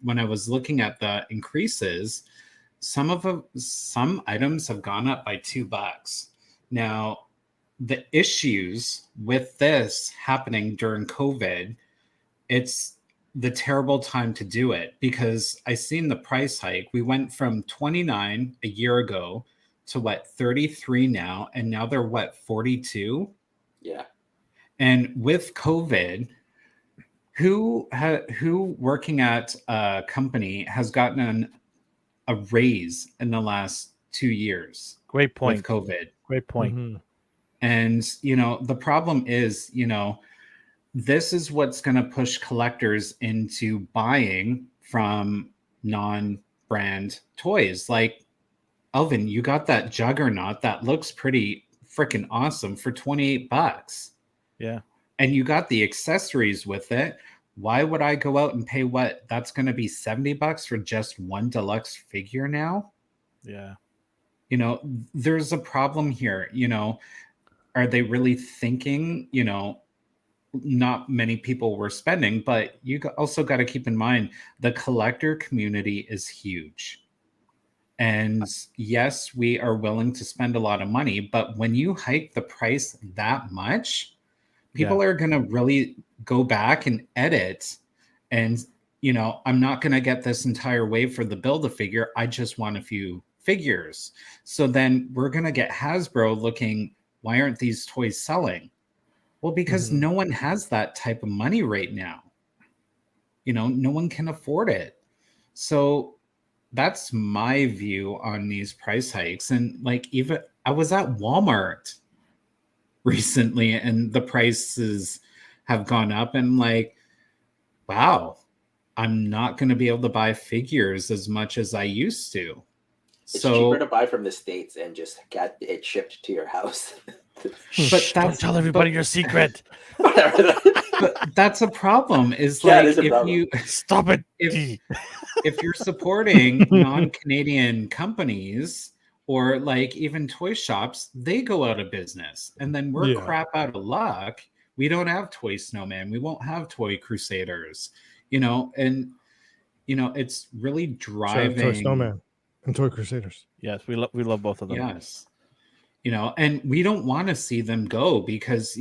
when I was looking at the increases, some items have gone up by $2. Now, the issues with this happening during COVID, it's the terrible time to do it, because I seen the price hike. We went from 29 a year ago to what, 33 now, and now they're what, 42? Yeah. And with COVID, who working at a company has gotten a raise in the last 2 years Great point. with COVID? Great point. Mhm. And, the problem is, this is what's going to push collectors into buying from non-brand toys. Like, Elvin, you got that Juggernaut that looks pretty freaking awesome for $28. Yeah. And you got the accessories with it. Why would I go out and pay what? That's going to be $70 for just one deluxe figure now? Yeah. There's a problem here. Are they really thinking, not many people were spending, but you also got to keep in mind the collector community is huge. And yes, we are willing to spend a lot of money, but when you hike the price that much, people are going to really go back and edit. And, I'm not going to get this entire wave for the Build-A-Figure. I just want a few figures. So then we're going to get Hasbro looking, why aren't these toys selling? Well, because no one has that type of money right now. No one can afford it. So that's my view on these price hikes. And like, even I was at Walmart recently and the prices have gone up, and like, wow, I'm not going to be able to buy figures as much as I used to. It's cheaper to buy from the States and just get it shipped to your house. But Don't tell everybody your secret. But that's a problem. Is Yeah, like, it is a if problem. you Stop it. if you're supporting non-Canadian companies or like even toy shops, they go out of business, and then we're crap out of luck. We don't have Toy Snowman. We won't have Toy Crusaders. And it's really driving Toy Snowman and Toy Crusaders. Yes, we love both of them. Yes. And we don't want to see them go, because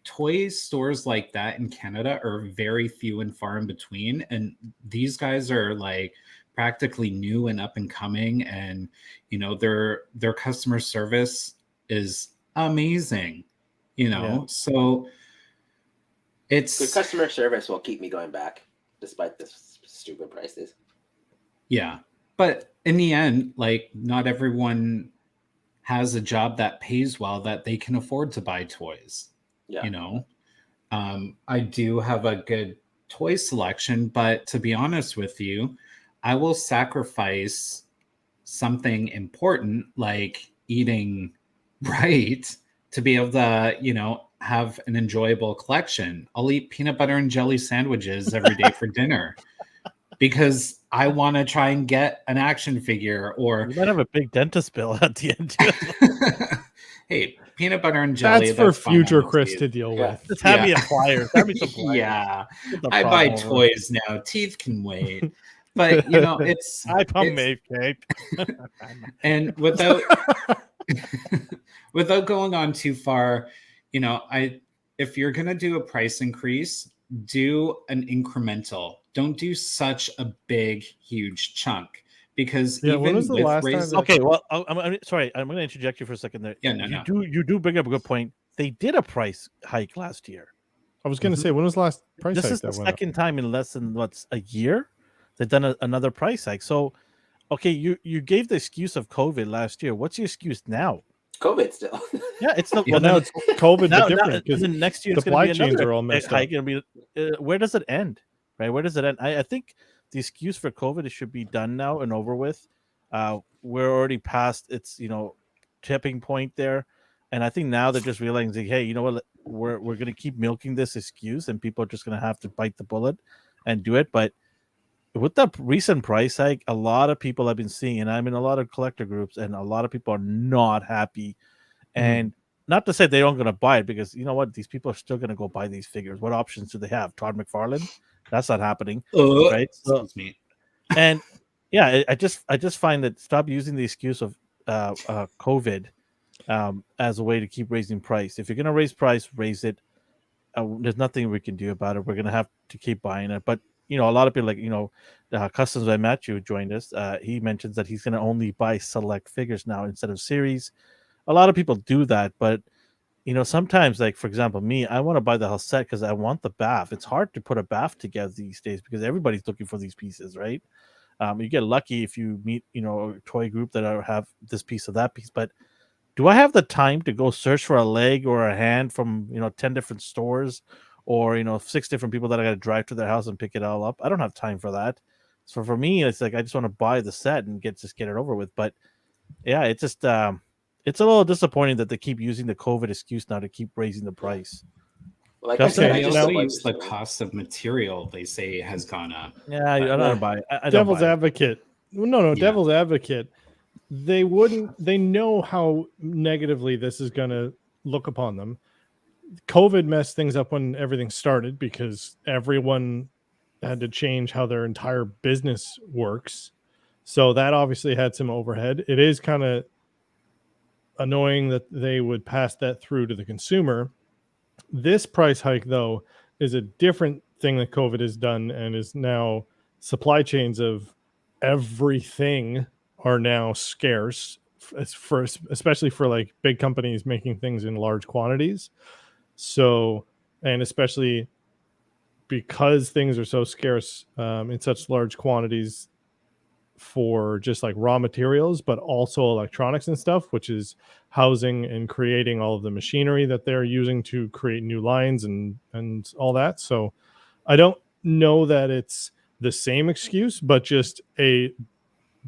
toy stores like that in Canada are very few and far in between, and these guys are like practically new and up and coming, and their customer service is amazing. So it's good customer service will keep me going back despite the stupid prices. Yeah, but in the end, like, not everyone has a job that pays well that they can afford to buy toys. I do have a good toy selection, but to be honest with you, I will sacrifice something important like eating right to be able to have an enjoyable collection. I'll eat peanut butter and jelly sandwiches every day for dinner because I want to try and get an action figure. Or you might have a big dentist bill at the end. Hey, peanut butter and jelly. That's for future Chris to deal with. Just have me a pliers. Have me some pliers. Yeah, I buy toys now. Teeth can wait. But it's I pump cake. And without going on too far, if you're gonna do a price increase, do an incremental. Don't do such a big, huge chunk. Because when was the last time? Okay, well, I'm sorry. I'm going to interject you for a second there. Yeah, no. You do bring up a good point. They did a price hike last year. I was going to say, when was the last price hike? This is the second time in less than a year they've done another price hike. So, okay, you gave the excuse of COVID last year. What's your excuse now? COVID still. Yeah, it's not. Well, now it's COVID, but different. Because next year the it's going to be supply chains another are all messed hike. up. It'll be, where does it end? Right? Where does it end? I think the excuse for COVID, it should be done now and over with. We're already past its tipping point there, and I think now they're just realizing, hey, you know what, we're going to keep milking this excuse, and people are just going to have to bite the bullet and do it. But with the recent price hike, a lot of people I've been seeing, and I'm in a lot of collector groups, and a lot of people are not happy. And not to say they aren't going to buy it, because you know what, these people are still going to go buy these figures. What options do they have? Todd McFarlane? That's not happening, right? So, excuse me. And yeah, I just find that stop using the excuse of COVID as a way to keep raising price. If you're going to raise price, raise it. There's nothing we can do about it. We're going to have to keep buying it. But, a lot of people Customs by Matthew joined us. He mentions that he's going to only buy select figures now instead of series. A lot of people do that, but sometimes, like, for example, me, I want to buy the whole set because I want the BAF. It's hard to put a BAF together these days because everybody's looking for these pieces, right? You get lucky if you meet, a toy group that have this piece or that piece. But do I have the time to go search for a leg or a hand from, 10 different stores or, 6 different people that I got to drive to their house and pick it all up? I don't have time for that. So for me, it's like I just want to buy the set and get it over with. But yeah, it's just it's a little disappointing that they keep using the COVID excuse now to keep raising the price. Like Just I said, They I just also don't use the understand. cost of material they say has gone up. Yeah, I don't buy it. I don't Devil's buy it. advocate. No, Yeah. devil's advocate. They know how negatively this is going to look upon them. COVID messed things up when everything started because everyone had to change how their entire business works. So that obviously had some overhead. It is kind of annoying that they would pass that through to the consumer. This price hike, though, is a different thing that COVID has done and is now supply chains of everything are now scarce, especially for like big companies making things in large quantities. So, and especially because things are so scarce in such large quantities for just like raw materials, but also electronics and stuff, which is housing and creating all of the machinery that they're using to create new lines and all that. So I don't know that it's the same excuse, but just a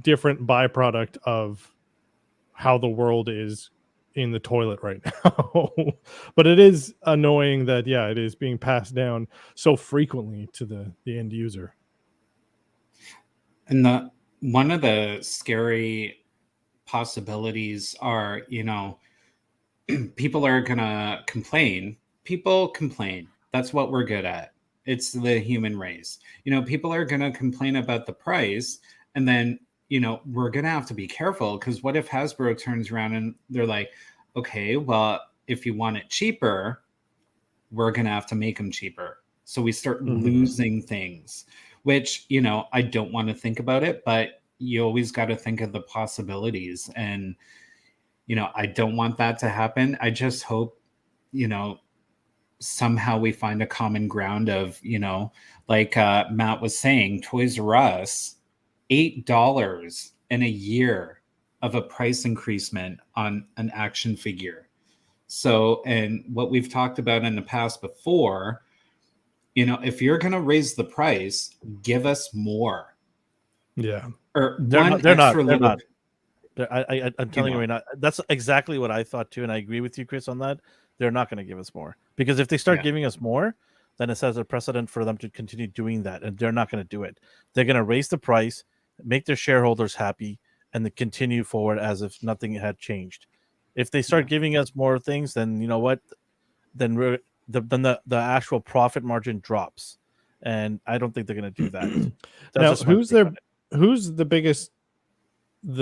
different byproduct of how the world is in the toilet right now. But it is annoying that, yeah, it is being passed down so frequently to the end user. And one of the scary possibilities are, people are gonna complain. People complain. That's what we're good at. It's the human race. People are gonna complain about the price, and then we're gonna have to be careful because what if Hasbro turns around and they're like, okay, well, if you want it cheaper, we're gonna have to make them cheaper. So we start losing things, which I don't want to think about it, but you always got to think of the possibilities. And I don't want that to happen. I just hope somehow we find a common ground of like Matt was saying, Toys R Us, $8 in a year of a price increasement on an action figure. So, and what we've talked about in the past before, if you're going to raise the price, give us more. Yeah. Or They're one not. They're extra not. They're little. not. I'm telling you right now, that's exactly what I thought too, and I agree with you, Chris, on that. They're not going to give us more because if they start giving us more, then it sets a precedent for them to continue doing that, and they're not going to do it. They're going to raise the price, make their shareholders happy, and then continue forward as if nothing had changed. If they start giving us more things, then you know what? Then the actual profit margin drops, and I don't think they're going to do that. Now, who's the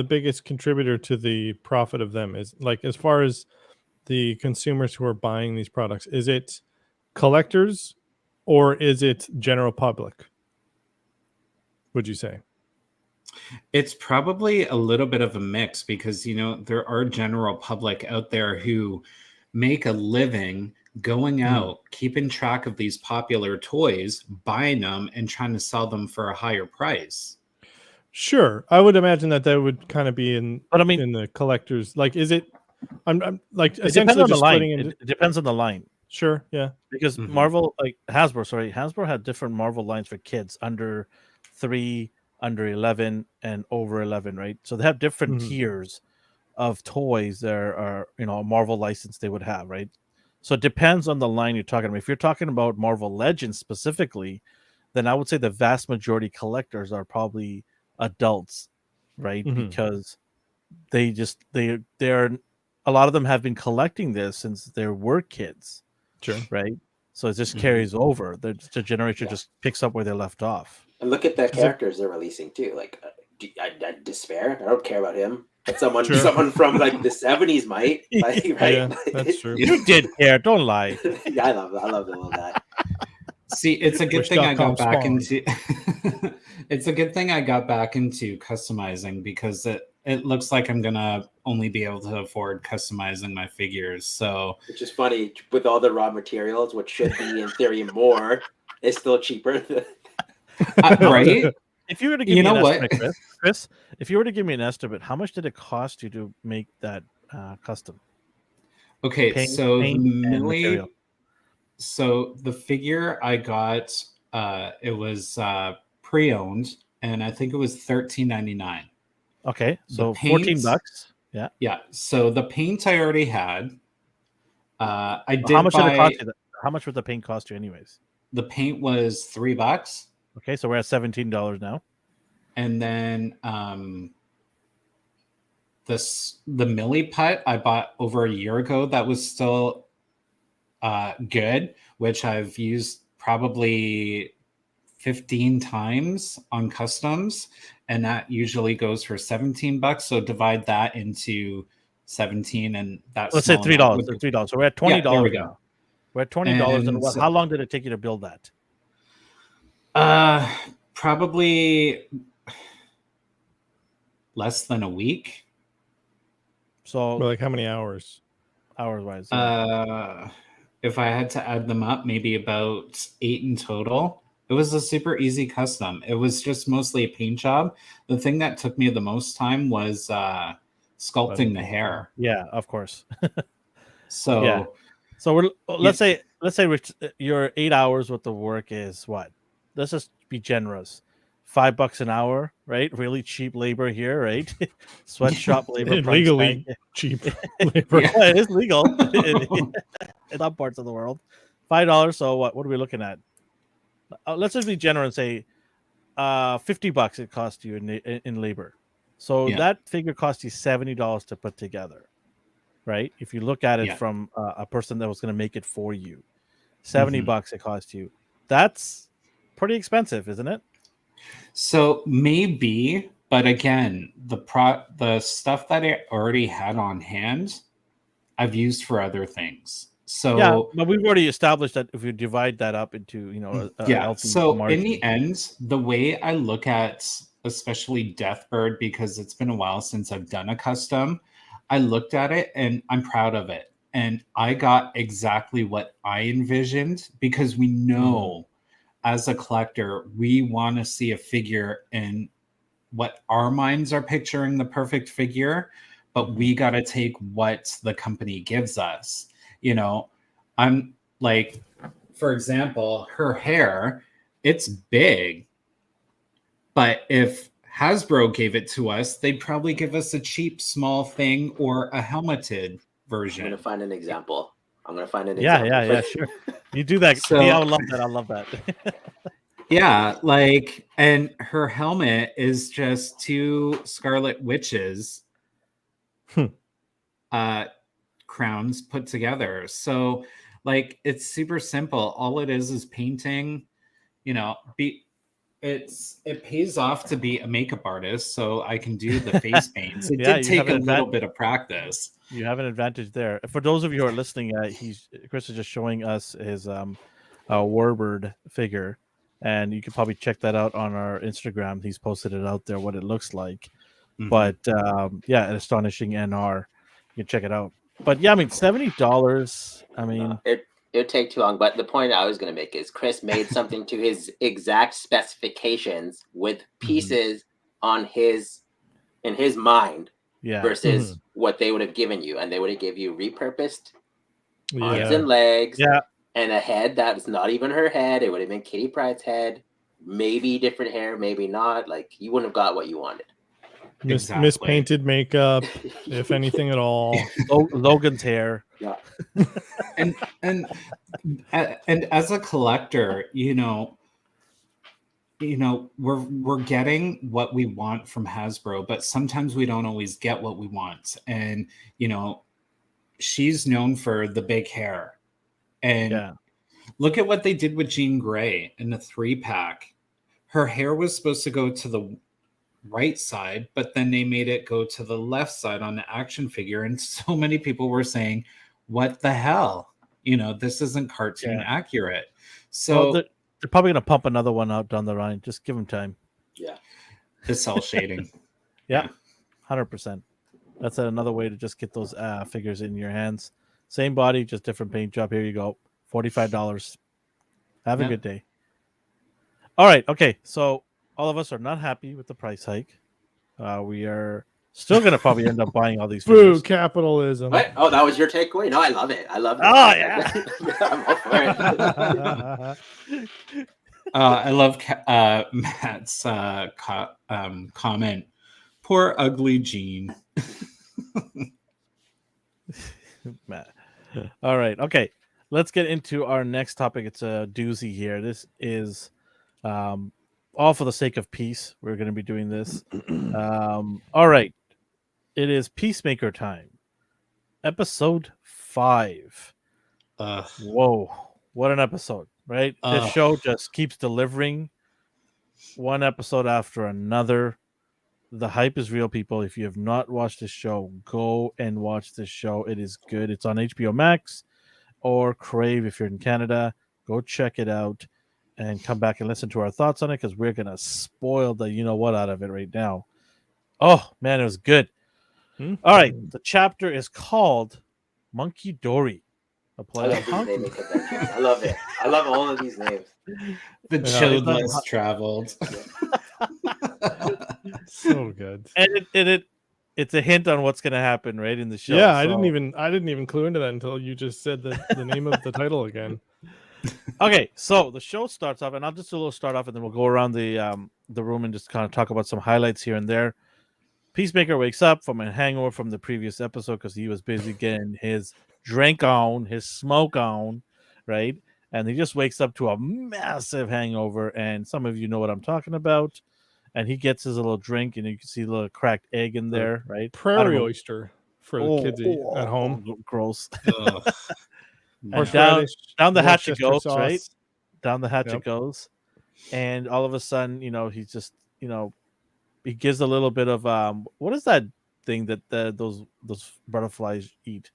biggest contributor to the profit of them? Is like, as far as the consumers who are buying these products, is it collectors or is it general public, would you say? It's probably a little bit of a mix because there are general public out there who make a living going out, keeping track of these popular toys, buying them, and trying to sell them for a higher price. Sure, I would imagine that would kind of be in. But I mean, in the collectors, like, is it? I'm like it essentially depends on just the line. splitting into. It depends on the line. Sure, yeah. Because Marvel, like Hasbro had different Marvel lines for kids under 3, under 11, and over 11, right? So they have different tiers of toys that are a Marvel license they would have, right? So it depends on the line you're talking about. If you're talking about Marvel Legends specifically, then I would say the vast majority collectors are probably adults, right? Because they're a lot of them have been collecting this since they were kids. Sure. Right. So it just carries over. The generation just picks up where they left off. And look at the characters they're releasing too. Like, I Despair. I don't care about him. But someone Sure. someone from like the 70s might, like, right? Yeah, that's true. You did care. Don't lie. Yeah, I love the little guy. See, it's a good thing I Wish.com got back spawn. into. It's a good thing I got back into customizing because it looks like I'm gonna only be able to afford customizing my figures. So Which is funny with all the raw materials, which should be in theory more, is still cheaper. right, If you were to give You me know an what? estimate, Chris, if you were to give me an estimate, how much did it cost you to make that custom? okay. Paint, So the paint and material. Millie, so the figure I got, it was pre-owned, and I think it was $13.99. Okay, The so paint, $14. Yeah. yeah. So the paint I already had. I How did much did it buy cost you? How much would the paint cost you, anyways? the paint was $3, Okay, so we're at $17 now. and then the Millie putt I bought over a year ago that was still good, which I've used probably 15 times on customs, and that usually goes for $17. So divide that into 17, and that's Let's say $3. $3. So we're at $20 there we go. now. We're at $20. And And what? How long did it take you to build that? Probably less than a week. So Like how many hours? hours wise. If I had to add them up, maybe about 8 in total. It was a super easy custom. It was just mostly a paint job. The thing that took me the most time was sculpting the hair. Yeah, of course. So Yeah. So let's say your 8 hours worth of work is what? Let's just be generous. $5 an hour, right? Really cheap labor here, right? Sweatshop labor, price Legally tag. cheap labor. Yeah. Yeah, it is legal in some parts of the world. $5. So what are we looking at? Let's just be generous and say $50 it cost you in labor. So Yeah. that figure cost you $70 to put together, right? If you look at it Yeah. from a person that was going to make it for you, $70 it cost you. That's pretty expensive, isn't it? So maybe, but again, the stuff that I already had on hand, I've used for other things. So yeah, but we've already established that if you divide that up into a yeah. healthy So margin. in the end, the way I look at especially Deathbird, because it's been a while since I've done a custom, I looked at it and I'm proud of it. And I got exactly what I envisioned, because we know as a collector, we want to see a figure in what our minds are picturing the perfect figure, but we got to take what the company gives us. I'm like, for example, her hair, it's big, but if Hasbro gave it to us, they'd probably give us a cheap small thing or a helmeted version. I'm gonna find an example. Yeah, sure. You do that. So- Yeah, I would love that. I love that. Yeah, like, and her helmet is just 2 Scarlet Witches crowns put together. So, like, it's super simple. All it is painting. It pays off to be a makeup artist, so I can do the face paints. It Yeah, did you take have a an little bit of practice. You have an advantage there. For those of you who are listening, Chris is just showing us his Warbird figure, and you can probably check that out on our Instagram. He's posted it out there, what it looks like. Mhm. But yeah, an astonishing NR. You can check it out. But yeah, I mean, $70. I mean, it would take too long. But the point I was going to make is Chris made something to his exact specifications with pieces in his mind yeah. versus what they would have given you, and they would have given you repurposed arms Yeah. and legs, Yeah. and a head that's not even her head. It would have been Kitty Pryde's head, maybe different hair, maybe not. Like, you wouldn't have got what you wanted. Exactly. Mispainted makeup, if anything at all. Logan's hair. Yeah. and as a collector, we're getting what we want from Hasbro, but sometimes we don't always get what we want. And she's known for the big hair, and look at what they did with Jean Grey in the 3-pack. Her hair was supposed to go to the right side, but then they made it go to the left side on the action figure, and so many people were saying, "What the hell? This isn't cartoon accurate." Well, So they're probably gonna pump another one out down the line. Just give them time. Yeah. it's cell shading. Yeah, 100%. That's another way to just get those figures in your hands. Same body, just different paint job. Here you go, $45. Have a Yeah. good day. All right, okay. So all of us are not happy with the price hike. We are still gonna probably end up buying all these Boo, figures. capitalism. What? Oh, that was your takeaway? No, I love it. I love it. Oh, yeah. I'm all for it. I love Matt's comment. Poor ugly Gene. Matt. All right, okay. Let's get into our next topic. It's a doozy here. This is all for the sake of peace. We're going to be doing this. All right. It is Peacemaker time. Episode 5. Whoa. What an episode, right? This show just keeps delivering one episode after another. The hype is real, people. If you have not watched this show, go and watch this show. It is good. It's on HBO Max or Crave if you're in Canada. Go check it out and come back and listen to our thoughts on it because we're going to spoil the you-know-what out of it right now. Oh, man, it was good. All right. The chapter is called Monkey Dory. I love these naming conventions. I love it. I love all of these names. The chilled less traveled. So good. And it's a hint on what's going to happen right in the show. Yeah, I didn't even clue into that until you just said the name of the title again. Okay, so the show starts off, and I'll just do a little start off, and then we'll go around the room and just kind of talk about some highlights here and there. Peacemaker wakes up from a hangover from the previous episode because he was busy getting his drink on, his smoke on, right? And he just wakes up to a massive hangover, and some of you know what I'm talking about. And he gets his little drink, and you can see a little cracked egg in there, right? Prairie oyster for the kids at home. Gross. And down the hatch it Worcester goes, sauce. right? Down the hatch Yep. it goes. And all of a sudden, he's just, he gives a little bit of what is that thing that those butterflies eat?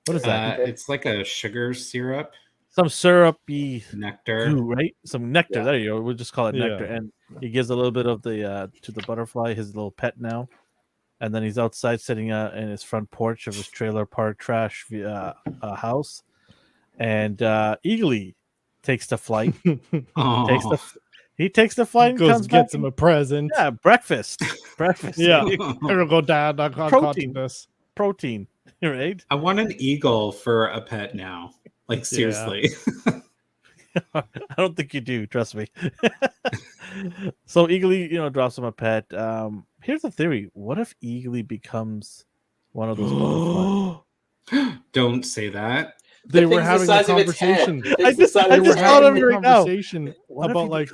What is that? It's like a sugar syrup. Some syrupy Nectar. goo, right? Some nectar. Yeah. There you go. We'll just call it nectar. Yeah. And he gives a little bit of the to the butterfly, his little pet now. And then he's outside sitting in his front porch of his trailer park trash house. And Eagly takes the flight. He takes the flight and comes gets back him a present. Yeah, breakfast. Yeah. Here we go, Dad. I got this. Protein, right? I want an eagle for a pet now. Like, seriously. I don't think you do. Trust me. So Eagly, drops him a pet. Here's the theory. What if Eagly becomes one of those butterflies? Don't say that. They were having a conversation. I just thought of it right now. About like,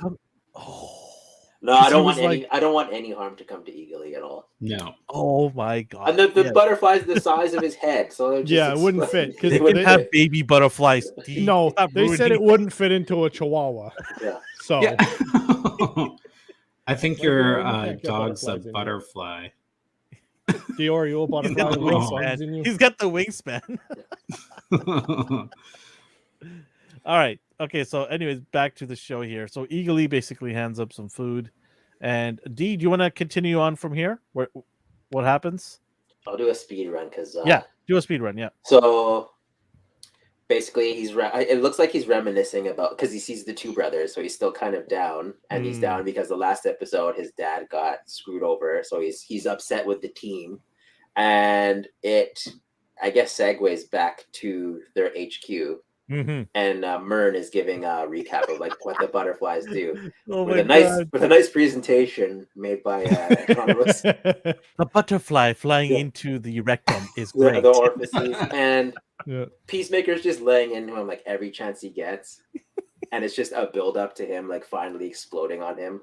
no, I don't want any. I don't want any harm to come to Eagly at all. No. Oh my god! And the butterfly's the size of his head, so it wouldn't fit because they wouldn't have baby butterflies. No, they said it wouldn't fit into a chihuahua. Yeah. So yeah. I think your dog's a butterfly. Dior, you a butterfly? He's got the wingspan. All right. Okay. So, anyways, back to the show here. So, Eagly basically hands up some food, and Dee, do you want to continue on from here? What happens? I'll do a speed run because do a speed run. Yeah. So basically, it looks like he's reminiscing about because he sees the two brothers, so he's still kind of down, and he's down because the last episode his dad got screwed over, so he's upset with the team, and it I guess segues back to their HQ. Mm-hmm. And Mern is giving a recap of like what the butterflies do with a nice presentation made by economists. The butterfly flying into the rectum is great. The orifices, and Peacemaker's just laying into him like every chance he gets, and it's just a build up to him like finally exploding on him,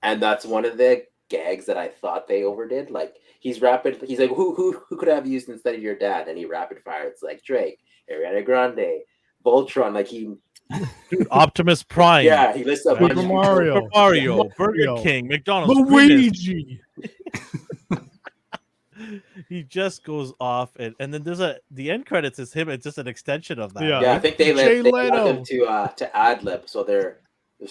and that's one of the gags that I thought they overdid. Like he's like, who could I have used instead of your dad? And he rapid fire. It's like Drake, Ariana Grande, Voltron. Like he Dude, Optimus Prime. Yeah, he lists a bunch Super of Mario. Super Mario, Burger Mario. King, McDonald's, Grimace. Luigi. He just goes off, and then there's the end credits is him. It's just an extension of that. Yeah. Yeah, I think they Jay allowed Leno. them to ad lib, so there's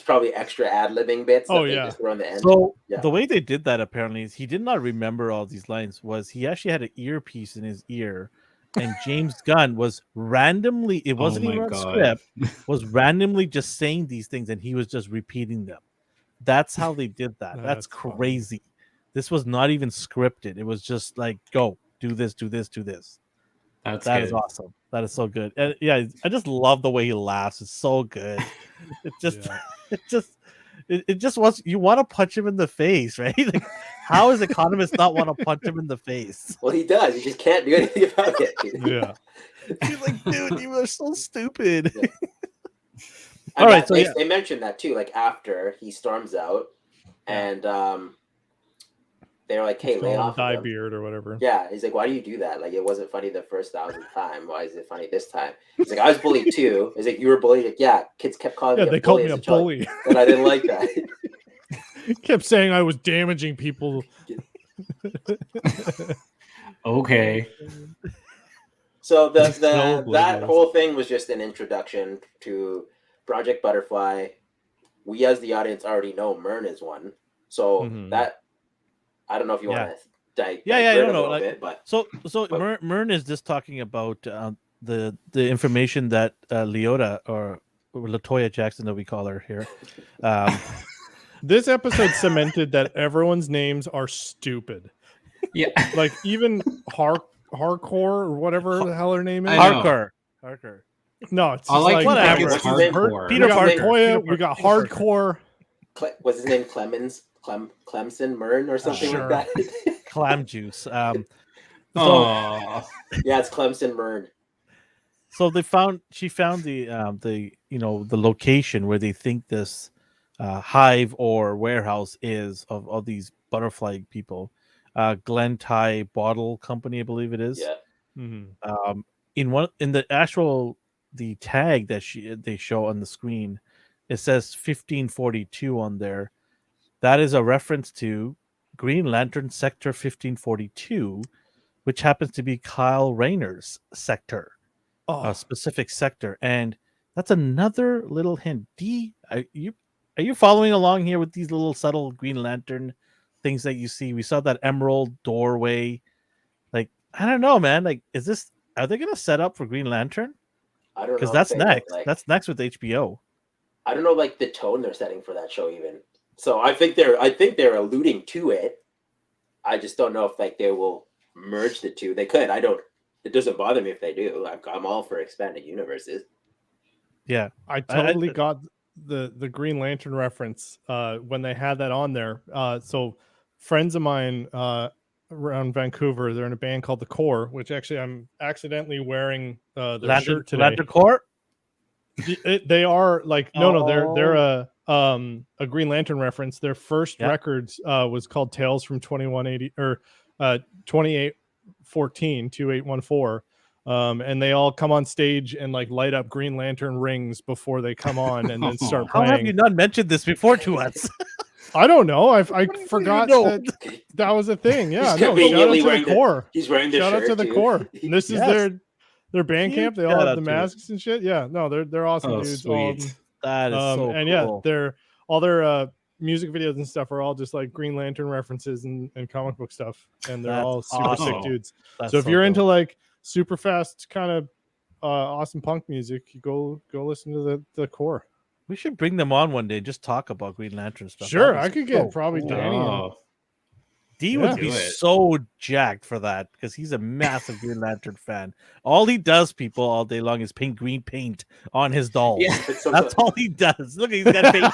probably extra ad libbing bits that they just throw in the end. So Yeah. the way they did that apparently is he did not remember all these lines. Was he actually had an earpiece in his ear, and James Gunn was randomly. It wasn't even on script. Was randomly just saying these things, and he was just repeating them. That's how they did that. That's crazy. Funny. This was not even scripted. It was just like, go do this, do this, do this. That is awesome. That is so good. And yeah, I just love the way he laughs. It's so good. It just, it just wants you want to punch him in the face, right? Like, how is Economist not want to punch him in the face? Well, he does. He just can't do anything about it. Yeah. He's like, dude, you are so stupid. Yeah. All right, so they mentioned that too. Like after he storms out, and they're like, "Hey, lay off dye beard or whatever." Yeah, he's like, "Why do you do that? Like, it wasn't funny the first 1,000th time. Why is it funny this time?" He's like, "I was bullied too." He's like, "You were bullied?" Like, yeah, kids kept calling me. Yeah, they called me a bully, and I didn't like that. Kept saying I was damaging people. Okay. So that whole thing was just an introduction to Project Butterfly. We as the audience already know Myrn is one. So that I don't know if you want to dive I don't know. Bit, but so Myrn is just talking about the information that Leota or Latoya Jackson that we call her here. This episode cemented that everyone's names are stupid. Yeah, like even Hardcore or whatever the hell her name is. Harker. No, it's I like whatever. Hardcore. Peter Parker. We got Hardcore. What's his name? Clemson Myrn or something like that. Clam juice. Yeah, it's Clemson Myrn. So she found the location where they think this hive or warehouse is of these butterfly people. Glen Ty Bottle Company, I believe it is. Yeah. Mm-hmm. In the actual the tag that they show on the screen, it says 1542 on there. That is a reference to Green Lantern Sector 1542, which happens to be Kyle Rayner's sector, a specific sector, and that's another little hint. Are you following along here with these little subtle Green Lantern things that you see? We saw that emerald doorway. Like, I don't know, man. Like, are they gonna set up for Green Lantern? I don't know. Because that's next. That's next with HBO. I don't know, like the tone they're setting for that show even. So I think they're alluding to it. I just don't know if like they will merge the two. They could. It doesn't bother me if they do. I'm all for expanded universes. Yeah, I totally got the Green Lantern reference when they had that on there. So friends of mine around Vancouver, they're in a band called The Core, which actually I'm accidentally wearing their shirt today. Lantern Core? They are like they're a Green Lantern reference. Their first records was called Tales from 2180 or 2814 2814. And they all come on stage and like light up Green Lantern rings before they come on and then start playing. How have you not mentioned this before to us? I don't know. I forgot that was a thing. Yeah, no. Shout out to The Core. He's wearing the shout shirt out to The too. Core. And this is their band camp. They all have the masks and shit. Yeah, no, they're awesome dudes. Sweet. That is so and cool. All their music videos and stuff are all just like Green Lantern references and comic book stuff, and they're all super sick dudes. So if you're into like super fast kind of awesome punk music, you go listen to the Core. We should bring them on one day, just talk about Green Lantern stuff. Sure, I could get probably cool. Danny. D would be so jacked for that because he's a massive Green Lantern fan. All he does, people, all day long is paint green paint on his dolls. Yeah. That's all he does. Look, he's got paint.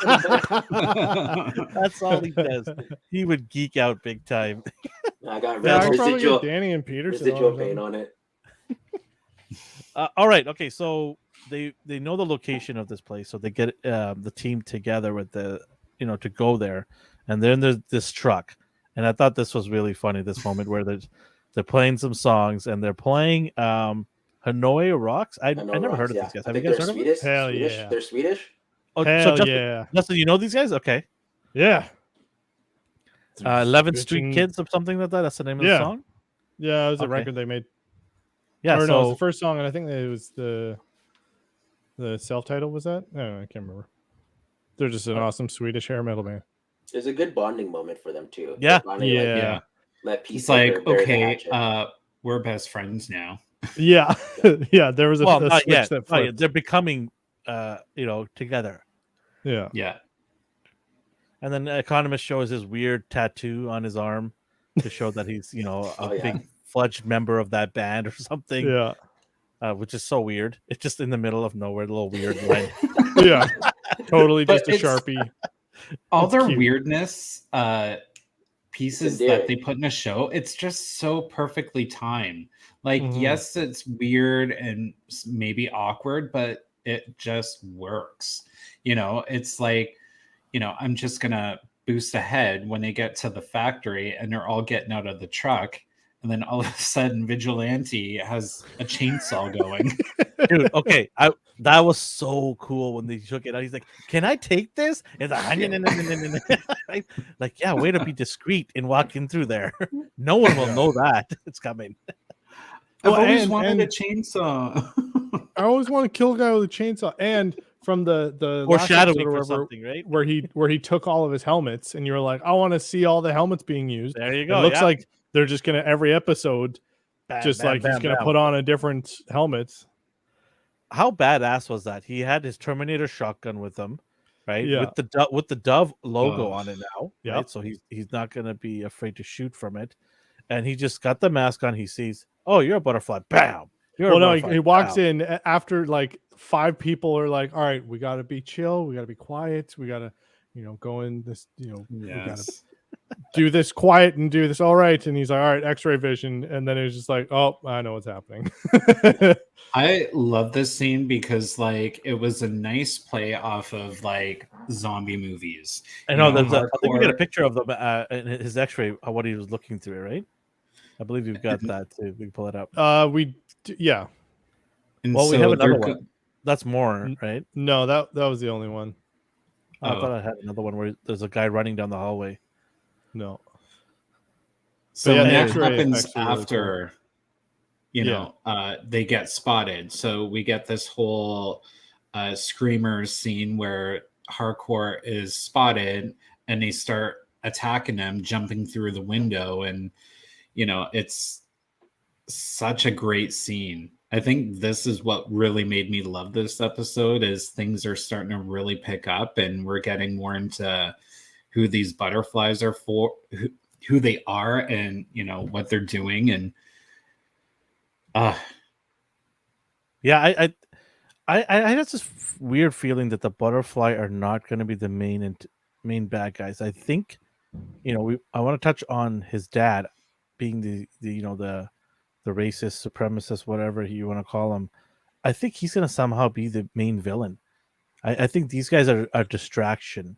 That's all he does. He would geek out big time. I got residual Danny and Peterson residual paint on it. All right. Okay. So they know the location of this place, so they get the team together with to go there, and then there's this truck. And I thought this was really funny, this moment where they're playing some songs and they're playing Hanoi Rocks. I know never Rocks, heard of yeah. these guys. I Have you think guys they're heard of them? Swedish. Hell Swedish. yeah. They're Swedish. Oh, Hell so yeah. Justin, you know these guys? Okay. Yeah. 11th Street Bitchin'. Kids or something like that. That's the name of the Yeah. song. Yeah, it was a Okay. record they made. Yeah. Or so no, it was the first song, and I think it was the self-title. Was that? No, I can't remember. They're just an awesome Swedish hair metal band. There's a good bonding moment for them too. They Yeah. finally, like, Yeah. let It's Peacemaker like, bury the okay, hatchet. we're best friends now. Yeah. Yeah. There was a not switch yet. that Not yet. flipped. They're becoming, together. Yeah. Yeah. And then Economist shows his weird tattoo on his arm to show that he's, a Oh, yeah. big fledged member of that band or something. Yeah. Which is so weird. It's just in the middle of nowhere, a little weird line. Yeah. Totally But just a it's- Sharpie. All It's their cute. weirdness pieces endearing. that they put in a show, it's just so perfectly timed. Like, Mhm. yes, it's weird and maybe awkward, but it just works. It's like, I'm just gonna boost ahead when they get to the factory and they're all getting out of the truck, and then all of a sudden Vigilante has a chainsaw going. Dude, okay. That was so cool when they took it out. He's like, "Can I take this?" It's like, like, yeah, way to be discreet in walking through there. No one will know that it's coming. I've Well, always and- wanted and- a chainsaw. I always want to kill a guy with a chainsaw. And from the Or last shadowing episode or for whatever, something, right? where he took all of his helmets, and you were like, I want to see all the helmets being used. There you It go. looks yeah. like they're just gonna every episode, Bam, just bam, like he's bam, gonna bam. put on a different helmet. How badass was that? He had his Terminator shotgun with him, right? Yeah. With the Dove logo Oh. on it now, Yep. right? So he's not gonna be afraid to shoot from it. And he just got the mask on. He sees, oh, you're a butterfly. Bam. You're Well, a no, butterfly. he walks Bam. in after like 5 people are like, all right, we gotta be chill, we gotta be quiet, we gotta, go in this, we gotta Yes. do this quiet and do this all right. And he's like, all right, X-ray vision, and then it's just like, oh, I know what's happening. I love this scene because like it was a nice play off of like zombie movies. I know. You know, I think we got a hardcore- picture of them in his X-ray. What he was looking through, right? I believe you've got that too. We can pull it up. Yeah. And Well, we so have another they're one. That's more, N- right? No, that was the only one. I Oh. thought I had another one where there's a guy running down the hallway. No. So yeah, when the that X-ray happens effects are really after, they get spotted. So we get this whole screamers scene where Hardcore is spotted and they start attacking them, jumping through the window. And, it's such a great scene. I think this is what really made me love this episode is things are starting to really pick up and we're getting more into who these butterflies are for, who they are and what they're doing. And Yeah, I had this weird feeling that the butterfly are not going to be the main bad guys. I think, I want to touch on his dad being the racist supremacist, whatever you want to call him. I think he's going to somehow be the main villain. I think these guys are a distraction.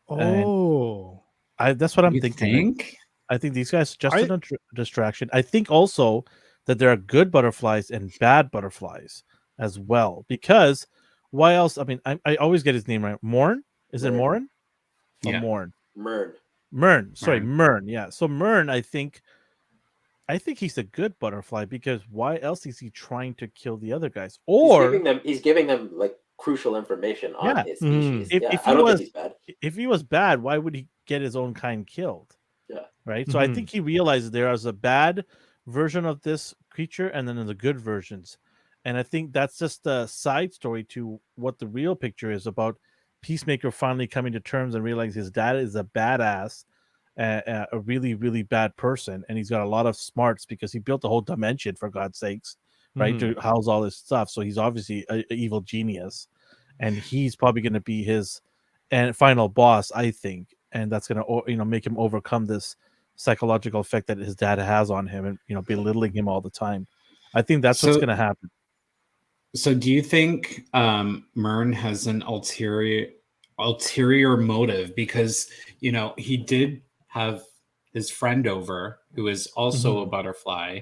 Oh. That's what I'm you thinking. think? I think these guys are just a distraction. I think also that there are good butterflies and bad butterflies as well. Because why else? I mean, I always get his name right. Morn? Is it Mern. Morn? Or Yeah. Morn? Mern. Mern. Sorry, Mern. Mern. Yeah. So Mern, I think he's a good butterfly because why else is he trying to kill the other guys? Or He's giving them like crucial information on Yeah. his Mhm. species. If I he don't was- think he's bad. if he was bad, why would he get his own kind killed? Yeah. Right. So I Mhm. think he realizes there is a bad version of this creature and then the good versions. And I think that's just a side story to what the real picture is about Peacemaker finally coming to terms and realizing his dad is a badass, a really, really bad person. And he's got a lot of smarts because he built the whole dimension, for God's sakes, right? Mhm. To house all this stuff. So he's obviously an evil genius. And he's probably going to be his final boss, I think. And that's going to, make him overcome this psychological effect that his dad has on him and, belittling him all the time. I think that's what's So- going to happen. So do you think Mern has an ulterior motive? Because, he did have his friend over who is also a butterfly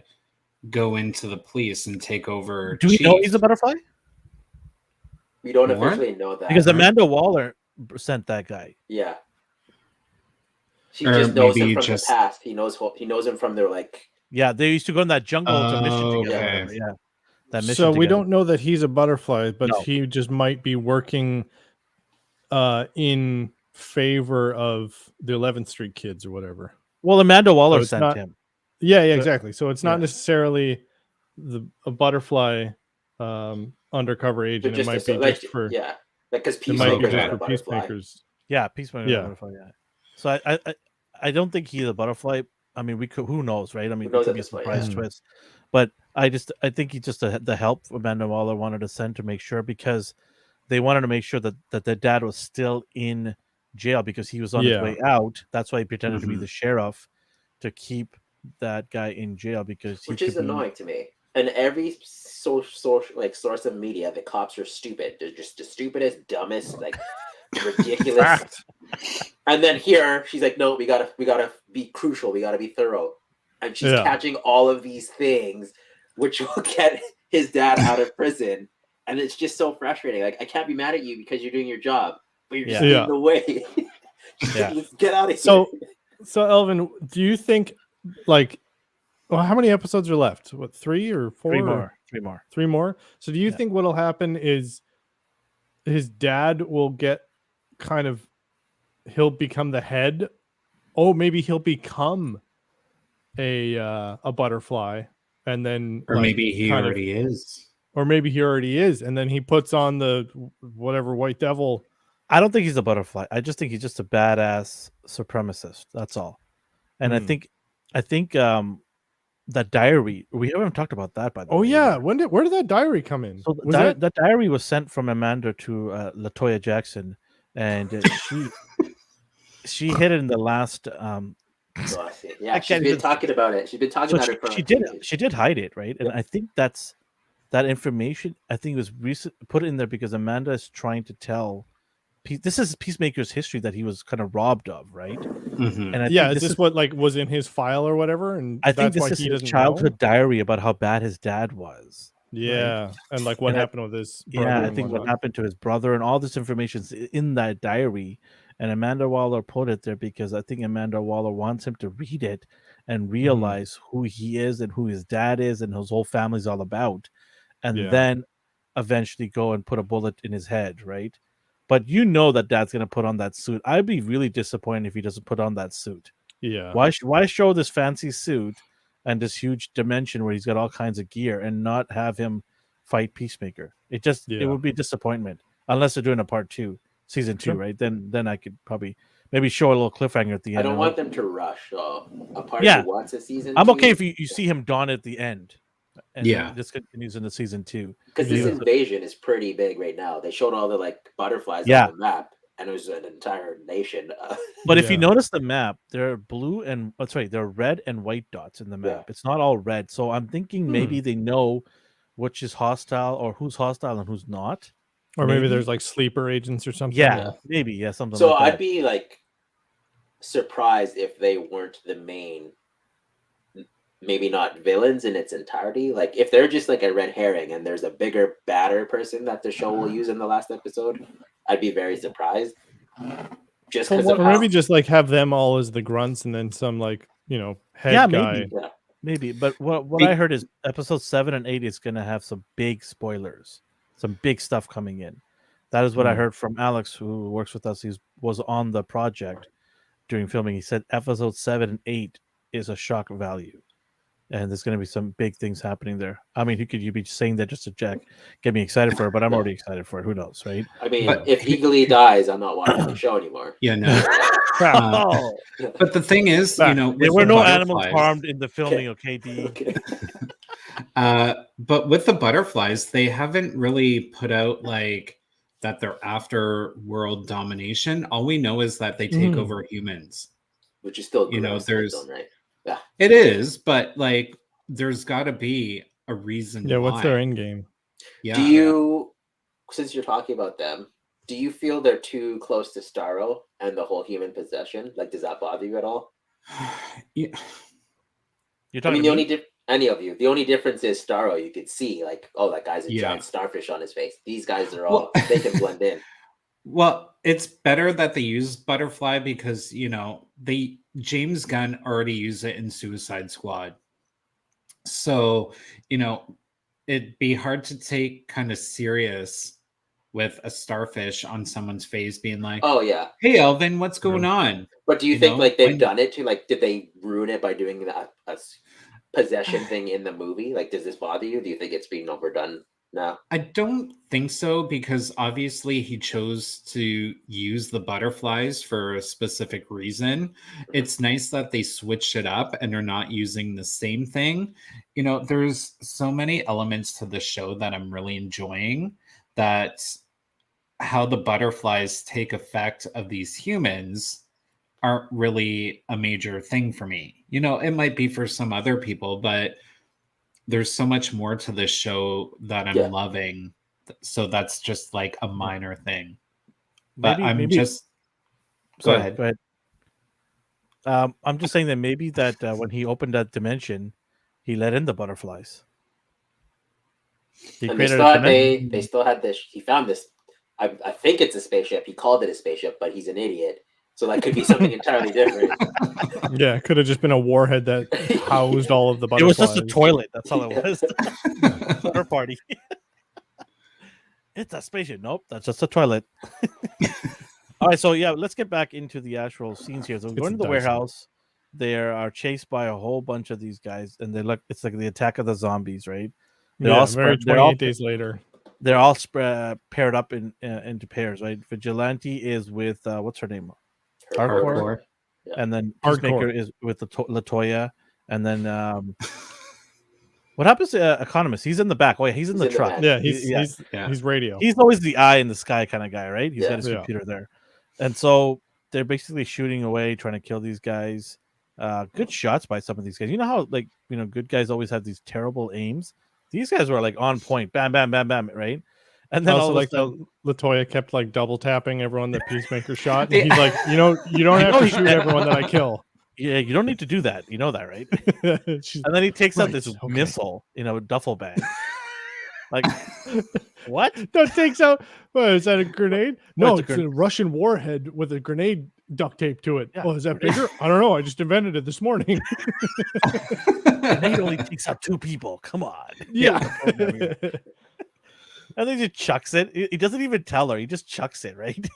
go into the police and take over. Do we know Chief. he's a butterfly? We don't More? officially know that. Because Amanda Waller sent that guy. Yeah. She Or just knows him maybe from just- the past. He knows him from their like. Yeah, they used to go in that jungle to mission Oh, together. okay. Whatever, yeah, that mission. So we together. don't know that he's a butterfly, but No. he just might be working in favor of the 11th Street kids or whatever. Well, Amanda Waller it's sent not- him. Yeah, So- exactly. So it's not yeah. necessarily a butterfly undercover But agent. It just might be like, just for yeah, because it might be Peacemaker's just not for a butterfly. peacemakers. Yeah, Peacemaker. Yeah. Butterfly, yeah. So I don't think he's a butterfly. I mean, we could. Who knows, right? I mean, Who it knows could at be a this point, surprise yeah. twist. But I think he just the help Amanda Waller wanted to send to make sure, because they wanted to make sure that the dad was still in jail because he was on his Yeah. way out. That's why he pretended to be Mhm. the sheriff to keep that guy in jail, because he Which could is be- annoying to me. And every source of media, the cops are stupid. They're just the stupidest, dumbest, like ridiculous. Fact. And then here she's like, "No, we gotta be crucial. We gotta be thorough." And she's Yeah. catching all of these things, which will get his dad out of prison. And it's just so frustrating. Like, I can't be mad at you because you're doing your job, but you're just Yeah. in the way. Yeah. Just get out of So- here. So Elvin, do you think like how many episodes are left? What, 3 or 4? three or- more. 3 more. 3 more. So do you Yeah. think what'll happen is his dad will get kind of he'll become the head? Oh, maybe he'll become a butterfly, and then Or like, maybe he kind of- already is. or maybe he already is, and then he puts on the whatever white devil. I don't think he's a butterfly. I just think he's just a badass supremacist. That's all. And Hmm. I think that diary, we haven't talked about that, by the Oh way. yeah, where did that diary come in? So Was that that diary was sent from Amanda to Latoya Jackson, and she hit it in the last. So I see. I Yeah, she's can't been even- talking about it. She's been talking So about it for she did hide it, right? And Yep. I think that information. I think was put in there because Amanda is trying to tell. This is Peacemaker's history that he was kind of robbed of, right? Mhm. And I yeah, think is this what like was in his file or whatever? And I think that's why this is he his doesn't childhood know? diary about how bad his dad was. Yeah, and like what And I- happened with his brother. Yeah, I and think what whatnot. happened to his brother and all this information's in that diary. And Amanda Waller put it there because I think Amanda Waller wants him to read it and realize who he is and who his dad is and his whole family's all about. And Yeah. then eventually go and put a bullet in his head, right? But you know that dad's gonna put on that suit. I'd be really disappointed if he doesn't put on that suit. Yeah. Why show this fancy suit and this huge dimension where he's got all kinds of gear and not have him fight Peacemaker? It Yeah. would be a disappointment unless they're doing a part 2, season 2, Sure. right? Then I could probably maybe show a little cliffhanger at the end. I don't and want them to rush. So a part Yeah. who wants a season. I'm 2, okay if you see him dawn at the end. And Yeah. this continues into season 2. because this Yeah. invasion is pretty big right now. They showed all the like butterflies Yeah. on the map, and it was an entire nation. But if you Yeah. notice the map, there are blue and there are red and white dots in the map. Yeah. It's not all red. So I'm thinking maybe they know which is hostile or who's hostile and who's not. Or maybe maybe. there's like sleeper agents or something. Yeah, maybe. Yeah, something So like I'd that. be like surprised if they weren't the main, maybe not villains in its entirety. Like if they're just like a red herring and there's a bigger, badder person that the show will use in the last episode, I'd be very surprised. Just because of Or how, maybe just like have them all as the grunts and then some like, head Yeah, guy. maybe. yeah. Maybe. But what I heard is episode 7 and 8 is going to have some big spoilers, some big stuff coming in. That is what I heard from Alex, who works with us. He was on the project during filming. He said episode 7 and 8 is a shock value. And there's going to be some big things happening there. I mean, you be saying that just to get me excited for it, but I'm already excited for it. Who knows, right? I mean, But- if Eagly dies, I'm not watching the show anymore. Yeah, no. Oh, But the thing is, Fact. with there were the no animals butterflies- harmed in the filming, okay, D? Okay. But with the butterflies, they haven't really put out like that they're after world domination. All we know is that they take Mhm. over humans. Which is still You know, gross in its there's- own right. It is, but like there's got to be a reason. Yeah, what's why. their end game? Yeah. Do you, since you're talking about them, do you feel they're too close to Starro and the whole human possession? Like, does that bother you at all? Yeah. You're I talking mean, to the me? only any of you. The only difference is Starro. You could see like, oh, that guy's a Yeah. giant starfish on his face. These guys are Well- all they can blend in. Well, it's better that they use butterfly because James Gunn already used it in Suicide Squad. So, it'd be hard to take kind of serious with a starfish on someone's face being like, Oh yeah. "Hey Elvin, what's going on?" But do you You think know, like they've when- done it to like did they ruin it by doing that possession thing in the movie? Like does this bother you? Do you think it's being overdone now? I don't think so because obviously he chose to use the butterflies for a specific reason. It's nice that they switched it up and are not using the same thing. There's so many elements to the show that I'm really enjoying, that how the butterflies take effect of these humans aren't really a major thing for me. It might be for some other people, but there's so much more to this show that I'm loving. So that's just like a minor thing. But Go ahead. Go ahead. I'm just saying that maybe that when he opened that dimension, he let in the butterflies. He And they created still, a had, dimension. they still had this. He found this. I think it's a spaceship. He called it a spaceship, but he's an idiot. So that could be something entirely different. Yeah, it could have just been a warhead that housed all of the It butterflies. was just a toilet. That's all it was. Butter party. It's a spaceship. Nope, that's just a toilet. All right, so yeah, let's get back into the actual scenes here. So we're going to the warehouse. They are chased by a whole bunch of these guys, and it's like the attack of the zombies, right? They're all very 28 days later. They're all paired up into pairs, right? Vigilante is with what's her name? Hardcore. Yeah. And then Peacemaker is with Latoya, and then what happens to Economist? He's in the back. Oh yeah, he's in the truck. Yeah, he's radio. He's always the eye in the sky kind of guy, right? He's got his Yeah. computer there, and so they're basically shooting away, trying to kill these guys. Good shots by some of these guys. You know how good guys always have these terrible aims. These guys were like on point, bam, bam, bam, bam, right? And then also, all like Latoya kept like double tapping everyone that Peacemaker shot. And he's like, you don't have to shoot everyone that I kill. Yeah, you don't need to do that. You know that, right? And then he takes out this missile, duffel bag. Like, what? That takes out. What, is that a grenade? No, it's it's a Russian warhead with a grenade duct tape to it. Yeah. Oh, is that bigger? I don't know. I just invented it this morning. Grenade only takes out 2 people. Come on. Yeah. And then he just chucks it. He doesn't even tell her. He just chucks it, right?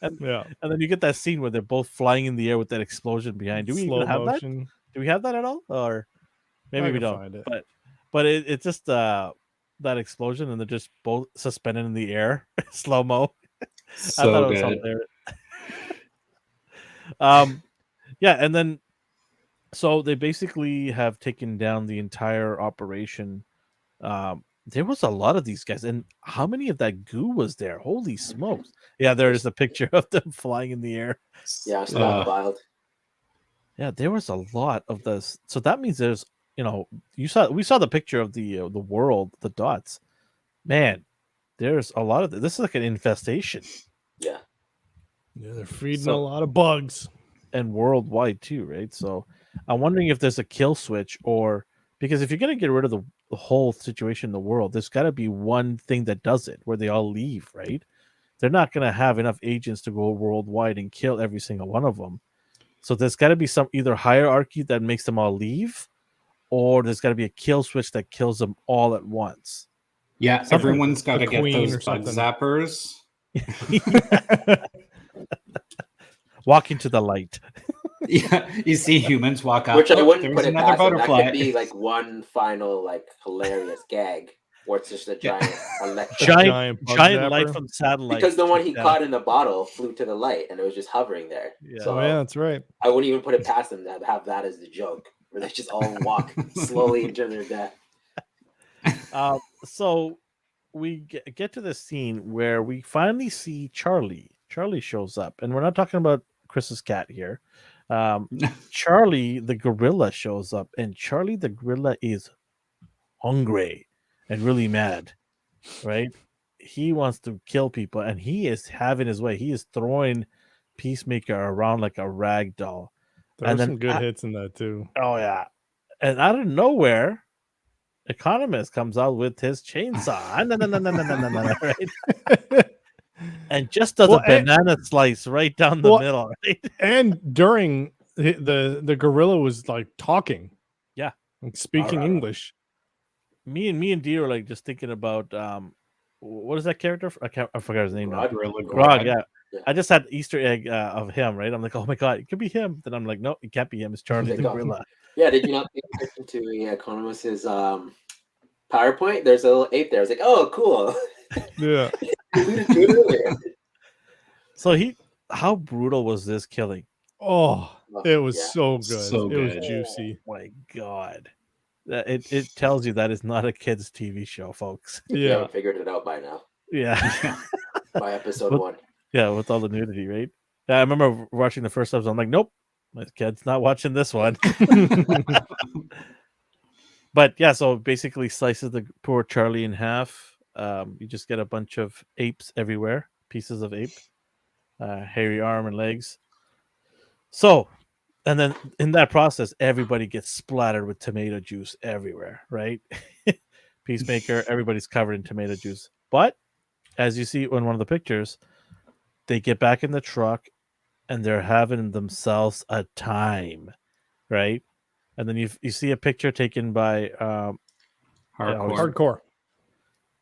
And then you get that scene where they're both flying in the air with that explosion behind. Do we even have that? Do we have that at all? Or maybe we don't. Find it. But it's just that explosion, and they're just both suspended in the air, slow mo. So I thought it was hilarious. Yeah, and then so they basically have taken down the entire operation. There was a lot of these guys, and how many of that goo was there? Holy smokes! Yeah, there is a picture of them flying in the air. Yeah, it's not wild. Yeah, there was a lot of this. So that means there's, we saw the picture of the world, the dots. Man, there's a lot of this is like an infestation. Yeah. Yeah, they're feeding a lot of bugs. And worldwide too, right? So I'm wondering if there's a kill switch, or because if you're gonna get rid of the whole situation in the world, there's got to be one thing that does it, where they all leave, right? They're not gonna have enough agents to go worldwide and kill every single one of them. So there's got to be some either hierarchy that makes them all leave, or there's got to be a kill switch that kills them all at once. Yeah, everyone's got to get those bug zappers. Walk into the light. Yeah, you see humans walk up. Which I wouldn't put it another past them. butterfly. That could be like one final like hilarious gag, where it's just a giant electric giant light from satellite. Because the one he caught in the bottle flew to the light, and it was just hovering there. Yeah. So, that's right. I wouldn't even put it past them to have that as the joke, where they just all walk slowly into their death. So we get to the scene where we finally see Charlie. Charlie shows up, and we're not talking about Chris's cat here. Charlie the gorilla shows up, and Charlie the gorilla is hungry and really mad, right? He wants to kill people, and he is having his way. He is throwing Peacemaker around like a rag doll. There were some good hits in that too. Oh yeah, and out of nowhere, Economist comes out with his chainsaw, right? And just does Well, a banana slice right down the well, middle, right? and during the gorilla was like talking, Yeah. like speaking English. Me and Dee were like just thinking about what is that character? I forgot his name now. Grog. Grog, yeah. Yeah. I just had Easter egg of him, right? I'm like, oh my god, it could be him. Then I'm like, no, it can't be him. It's Charlie the Like, gorilla. Yeah, did you not pay attention to Economist's PowerPoint? There's a little ape there. I was like, oh, cool. Yeah. So how brutal was this killing? Oh, it was Yeah. so good. So it was good. juicy. Oh my god. It tells you that it's not a kids' TV show, folks. If you Yeah. haven't figured it out by now, Yeah. by episode But- 1. Yeah, with all the nudity, right? Yeah, I remember watching the first episode. I'm like, nope, my kid's not watching this one. But yeah, so basically slices the poor Charlie in half. You just get a bunch of apes everywhere, pieces of ape, hairy arm and legs. So, and then in that process, everybody gets splattered with tomato juice everywhere, right? Peacemaker, everybody's covered in tomato juice. But as you see in one of the pictures, they get back in the truck and they're having themselves a time, right? And then you see a picture taken by Hardcore.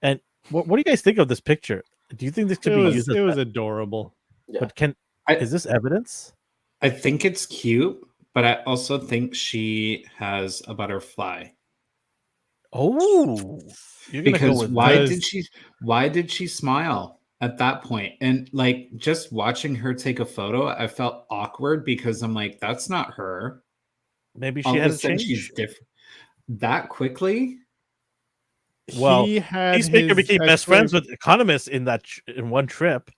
And what do you guys think of this picture? Do you think this could be used? It was adorable. Yeah. But is this evidence? I think it's cute, but I also think she has a butterfly. Oh, you're gonna Because go with why did she smile at that point? And like just watching her take a photo, I felt awkward because I'm like, that's not her. maybe All she of had a a sudden change. she's different that quickly. Well, he had Peacemaker his became best X-ray- friends with economists in one trip.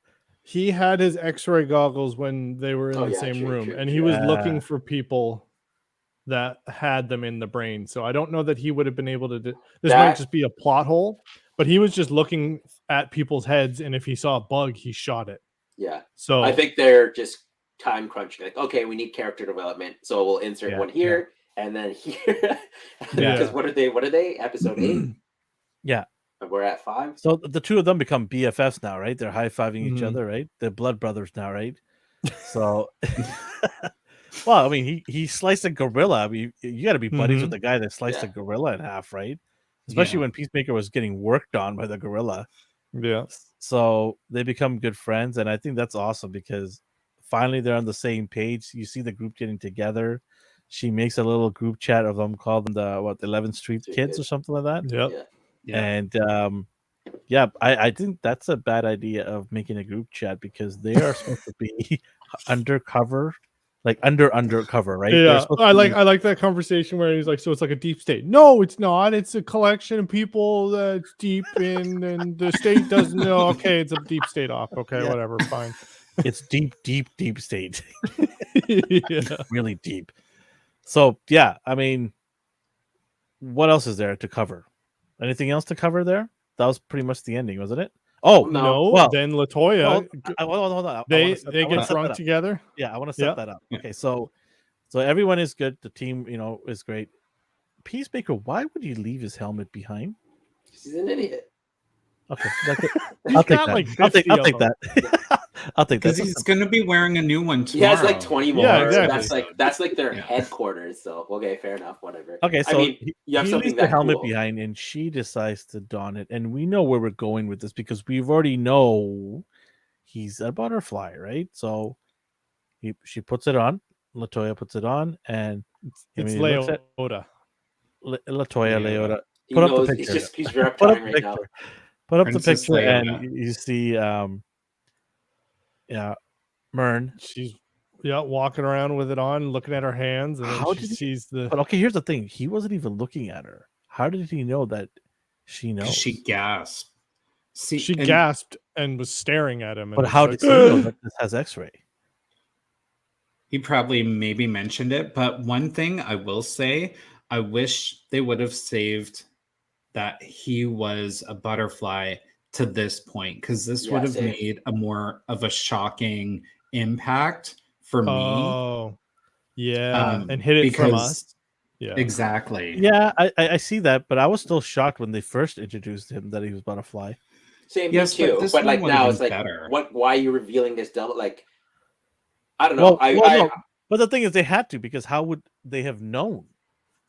He had his X-ray goggles when they were in Oh, the yeah, same true, room, true, and he true. was Yeah. looking for people that had them in the brain. So I don't know that he would have been able to do. This might That- just be a plot hole, but he was just looking at people's heads, and if he saw a bug, he shot it. Yeah. So I think they're just time crunching. Like, okay, we need character development, so we'll insert Yeah, one here and then here. Yeah. Because what are they? Episode 8? Yeah. And we're at 5? So the two of them become BFFs now, right? They're high-fiving each Mhm. other, right? They're blood brothers now, right? So, well, I mean, he sliced a gorilla. I mean, you got to be buddies with the guy that sliced a Yeah. gorilla in half, right? Especially when Peacemaker was getting worked on by the gorilla. yeah, So they become good friends, and I think that's awesome because finally they're on the same page. You see the group getting together. She makes a little group chat of them, called them the 11th Street Street Kids or Kids. something like that. yep. Yeah. And I think that's a bad idea of making a group chat because they are supposed to be undercover, like undercover, right? They're Yeah, supposed to I be- like that conversation where he's like, so it's like a deep state. No, it's not. It's a collection of people that's deep in, and the state doesn't know. Okay, it's a deep state off. Okay, Yeah. whatever, fine. it's deep state, Yeah. really deep. So yeah, I mean, what else is there to cover? Anything else to cover there? That was pretty much the ending, wasn't it? Oh No. No, well, then Latoya, hold on. they I get wanna set that drunk up. together. Yeah, I want to set Yeah. that up. Yeah. Okay, so everyone is good. The team, is great. Peacemaker, why would he leave his helmet behind? He's an idiot. Okay, that's it. He's I'll take got that. like I'll 50 take of that. I'll take that. Because he's going to be wearing a new one He tomorrow. has like 20 more. Yeah, exactly. That's like their Yeah. headquarters. So okay, fair enough. Whatever. Okay, so I mean, he you have leaves something the that helmet cool. behind, and she decides to don it. And we know where we're going with this because we've already know he's a butterfly, right? So she puts it on. Latoya puts it on, and It's he looks at Leota. Latoya, Leota. He Put up the knows picture. he's Put up reptiling the right now. picture. Put up Princess the picture, Leota. and you see, Mern. She's walking around with it on, looking at her hands, and then How she did he- sees the. But okay, here's the thing: he wasn't even looking at her. How did he know that she knows? She gasped. See, She and gasped and was staring at him. And But was how like, did he know that this has X-ray? He probably maybe mentioned it, but one thing I will say, I wish they would have saved that he was a butterfly to this point, because this Yeah, would have same. made a more of a shocking impact for me. Oh, yeah, and hid it from because- us. Yeah. Exactly. Yeah, I see that, but I was still shocked when they first introduced him that he was Butterfly. Same, Yes, me but too. this But one like would have now, been it's like, better. why are you revealing this double? Like, I don't know. No, but the thing is, they had to, because how would they have known?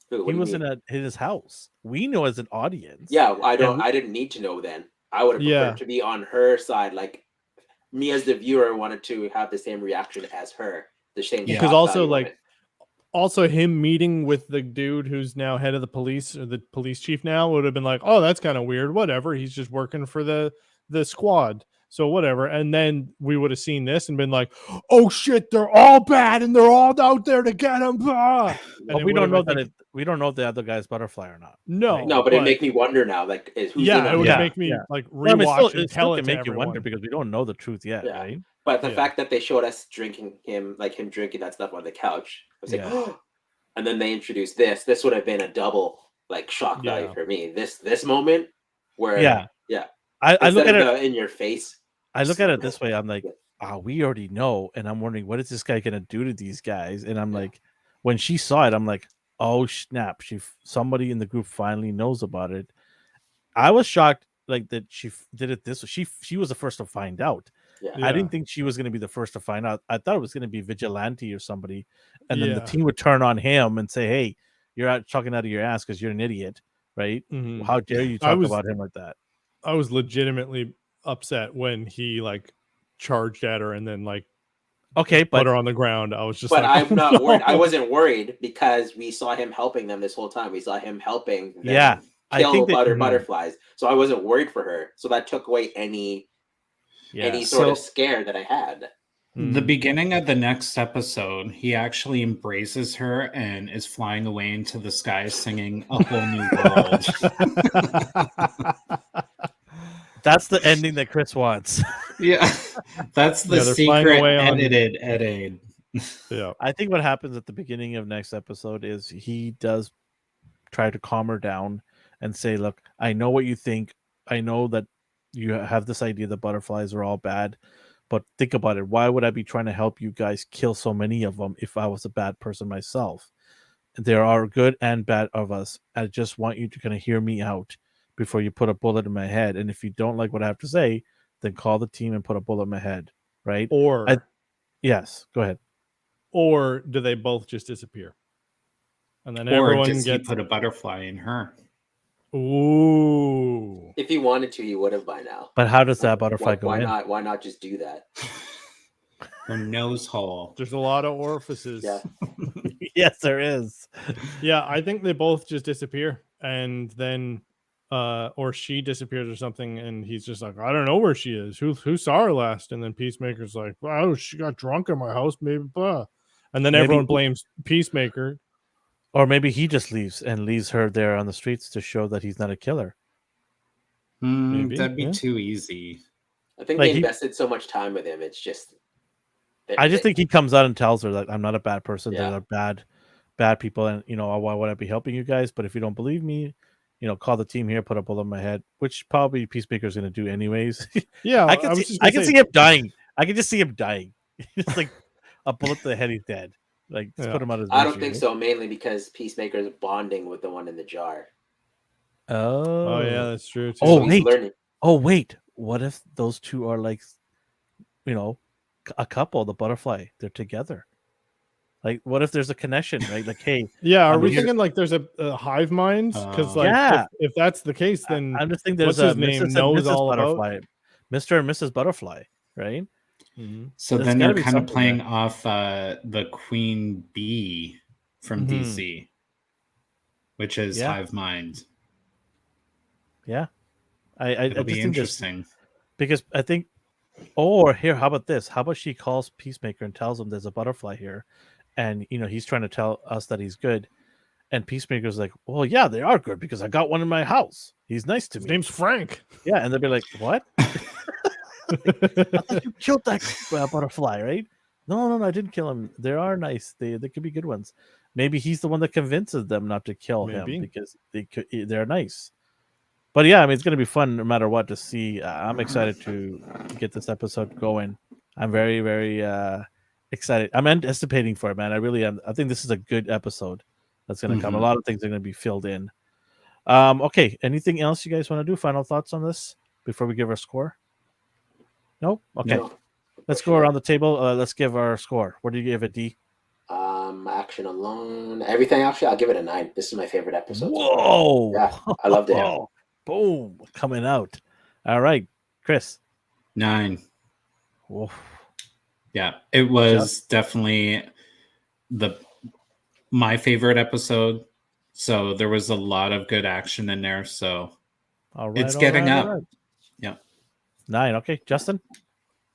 What He do you wasn't mean? at his house. We know as an audience. Yeah, and I didn't need to know then. I would have Yeah. preferred to be on her side. Like, me as the viewer wanted to have the same reaction as her. The same Yeah. shock Because also, value on like, it. also him meeting with the dude who's now head of the police, or the police chief now, would have been like, oh, that's kind of weird. Whatever. He's just working for the squad. So whatever. And then we would have seen this and been like, oh shit, they're all bad and they're all out there to get him. Ah! And But it we don't would've, know I think, we don't know if the other guy's Butterfly or not. no, No, but it make me wonder now. Like, who's in yeah, on it would Yeah, make me yeah. like Well, I mean, rewatch and it still tell it can to make you wonder, everyone. because we don't know the truth yet, Yeah. right? But the Yeah. fact that they showed us drinking him, like him drinking that stuff on the couch, I was like, Yeah. oh. And then they introduced this. This would have been a double like shock value Yeah. for me. This moment where Yeah. yeah. I look Instead at of it. the in your face. I look at it this way. I'm like, Yeah. we already know, and I'm wondering, what is this guy gonna do to these guys? And I'm Yeah. like, when she saw it, I'm like, oh snap! Somebody in the group finally knows about it. I was shocked, like, that she did it this way. She was the first to find out. Yeah. I didn't think she was going to be the first to find out. I thought it was going to be Vigilante or somebody, and then the Yeah. team would turn on him and say, "Hey, you're out talking out of your ass because you're an idiot, right? Mhm. How dare you talk about him like that?" I was legitimately upset when he like charged at her and then like Okay, put but her on the ground. I was just But like, I'm oh, not worried. I no. wasn't worried because we saw him helping them this whole time. We saw him helping them yeah, I kill think that butterflies. So I wasn't worried for her. So that took away any sort of So- scare that I had. The beginning of the next episode, he actually embraces her and is flying away into the sky singing A Whole New World. that's the ending that Chris wants. Yeah, that's the Yeah, they're flying secret away on- edited edit. Yeah. I think what happens at the beginning of next episode is he does try to calm her down and say, look, I know what you think. I know that you have this idea that butterflies are all bad, but think about it. Why would I be trying to help you guys kill so many of them if I was a bad person myself? There are good and bad of us. I just want you to kind of hear me out before you put a bullet in my head. And if you don't like what I have to say, then call the team and put a bullet in my head, right? Or Yes, go ahead. or do they both just disappear? And then Or everyone does he gets put a butterfly in her? ooh. If he wanted to, he would have by now. But how does that butterfly go Why in? not? Why not just do that? Her nose hole. There's a lot of orifices. Yeah. Yes, there is. Yeah, I think they both just disappear, and then or she disappears or something, and he's just like, I don't know where she is. Who saw her last? And then Peacemaker's like, oh, she got drunk in my house, maybe blah. And then Maybe- everyone blames Peacemaker. Or maybe he just leaves her there on the streets to show that he's not a killer. Maybe, That'd be yeah. too easy. I think Like they he- invested so much time with him. It's just. I just think he comes out and tells her that I'm not a bad person. Yeah. They're bad people, and why would I be helping you guys? But if you don't believe me, call the team here, put a bullet in my head, which probably Peacemaker's going to do anyways. Yeah, I can see him dying. I can just see him dying. It's like a bullet to the head, he's dead. Like, just Yeah. put him out of his I don't misery, think right? so. Mainly because Peacemaker's bonding with the one in the jar. Oh, Oh yeah, that's true too. Oh, So he's wait. learning. Oh, wait. What if those two are like, a couple, the butterfly? They're together. Like, what if there's a connection, right? Like, hey, Yeah, are I'm we here- thinking like there's a hive mind? Because like Yeah. if that's the case, then I'm just thinking there's what's a his name Mrs. and knows Mrs. all about- Butterfly, Mr. and Mrs. Butterfly, right? Mhm. So There's then gotta they're be kind of something playing there. off the Queen Bee from Mhm. DC, which is Yeah. Hive Mind. Yeah, I It'll just be think there's, interesting. because I think, or here, how about this? How about she calls Peacemaker and tells him there's a butterfly here, and he's trying to tell us that he's good, and Peacemaker's like, well, yeah, they are good because I got one in my house. He's nice to His me. name's Frank. Yeah, and they'll be like, what? I thought you killed that butterfly, right? No, I didn't kill him. They are nice. They could be good ones. Maybe he's the one that convinces them not to kill Maybe. him because they're nice. But yeah, I mean, it's gonna be fun no matter what to see. I'm excited to get this episode going. I'm very, very excited. I'm anticipating for it, man. I really am. I think this is a good episode. that's going to come. A Mhm. lot of things are going to be filled in. Okay. Anything else you guys want to do? Final thoughts on this before we give our score? Nope. Okay. No, Let's for go sure. around the table. Let's give our score. What do you give it, D? Action alone, everything. Actually, I'll give it a 9. This is my favorite episode so far. Whoa! Yeah, I loved it. Oh, boom! Coming out. All right, Chris. 9. Whoa. Yeah, it was definitely my favorite episode. So there was a lot of good action in there. So All right. it's getting all up. right. Yeah. 9. Okay, Justin.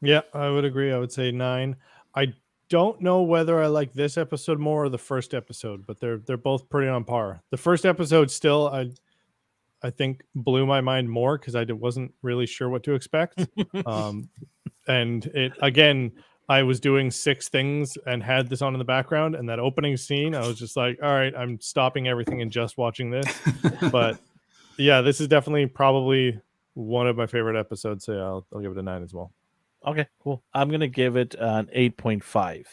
Yeah, I would agree. I would say 9. I don't know whether I like this episode more or the first episode, but they're both pretty on par. The first episode still I think blew my mind more because I wasn't really sure what to expect. And it again, I was doing 6 things and had this on in the background, and that opening scene, I was just like, all right, I'm stopping everything and just watching this. But yeah, this is definitely probably one of my favorite episodes. So yeah, I'll give it a 9 as well. Okay, cool. I'm gonna give it an 8.5.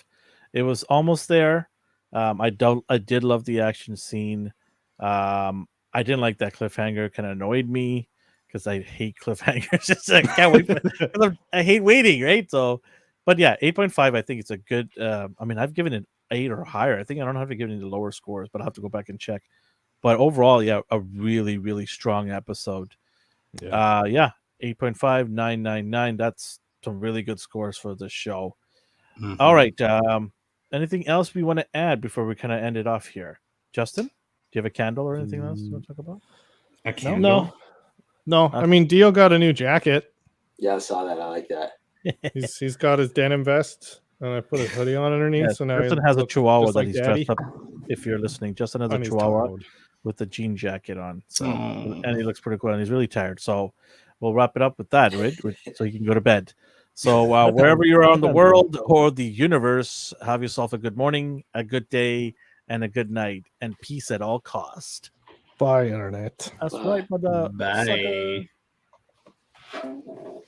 It was almost there. I did love the action scene. I didn't like that cliffhanger. Kind of annoyed me because I hate cliffhangers. I can't wait. I hate waiting, right? So, but yeah, 8.5. I think it's a good. I mean, I've given it 8 or higher. I think I don't have to give it any lower scores, but I'll have to go back and check. But overall, yeah, a really, really strong episode. Yeah, 8.5, 9.99. That's some really good scores for the show. Mhm. All right. Anything else we want to add before we kind of end it off here? Justin, do you have a candle or anything else you want to talk about? A candle? No. I mean, Dio got a new jacket. Yeah, I saw that. I like that. He's got his denim vest, and I put a hoodie on underneath. Yeah, So now Justin he has a looks chihuahua just that like he's Daddy. dressed up. If you're listening, Justin has a And he's chihuahua tired. with the jean jacket on. So, Oh. and he looks pretty cool, and he's really tired. So, we'll wrap it up with that, right? So he can go to bed. So, wherever you are in the world or the universe, have yourself a good morning, a good day, and a good night, and peace at all cost. Bye, internet. That's Bye. right, mother sucker. Bye.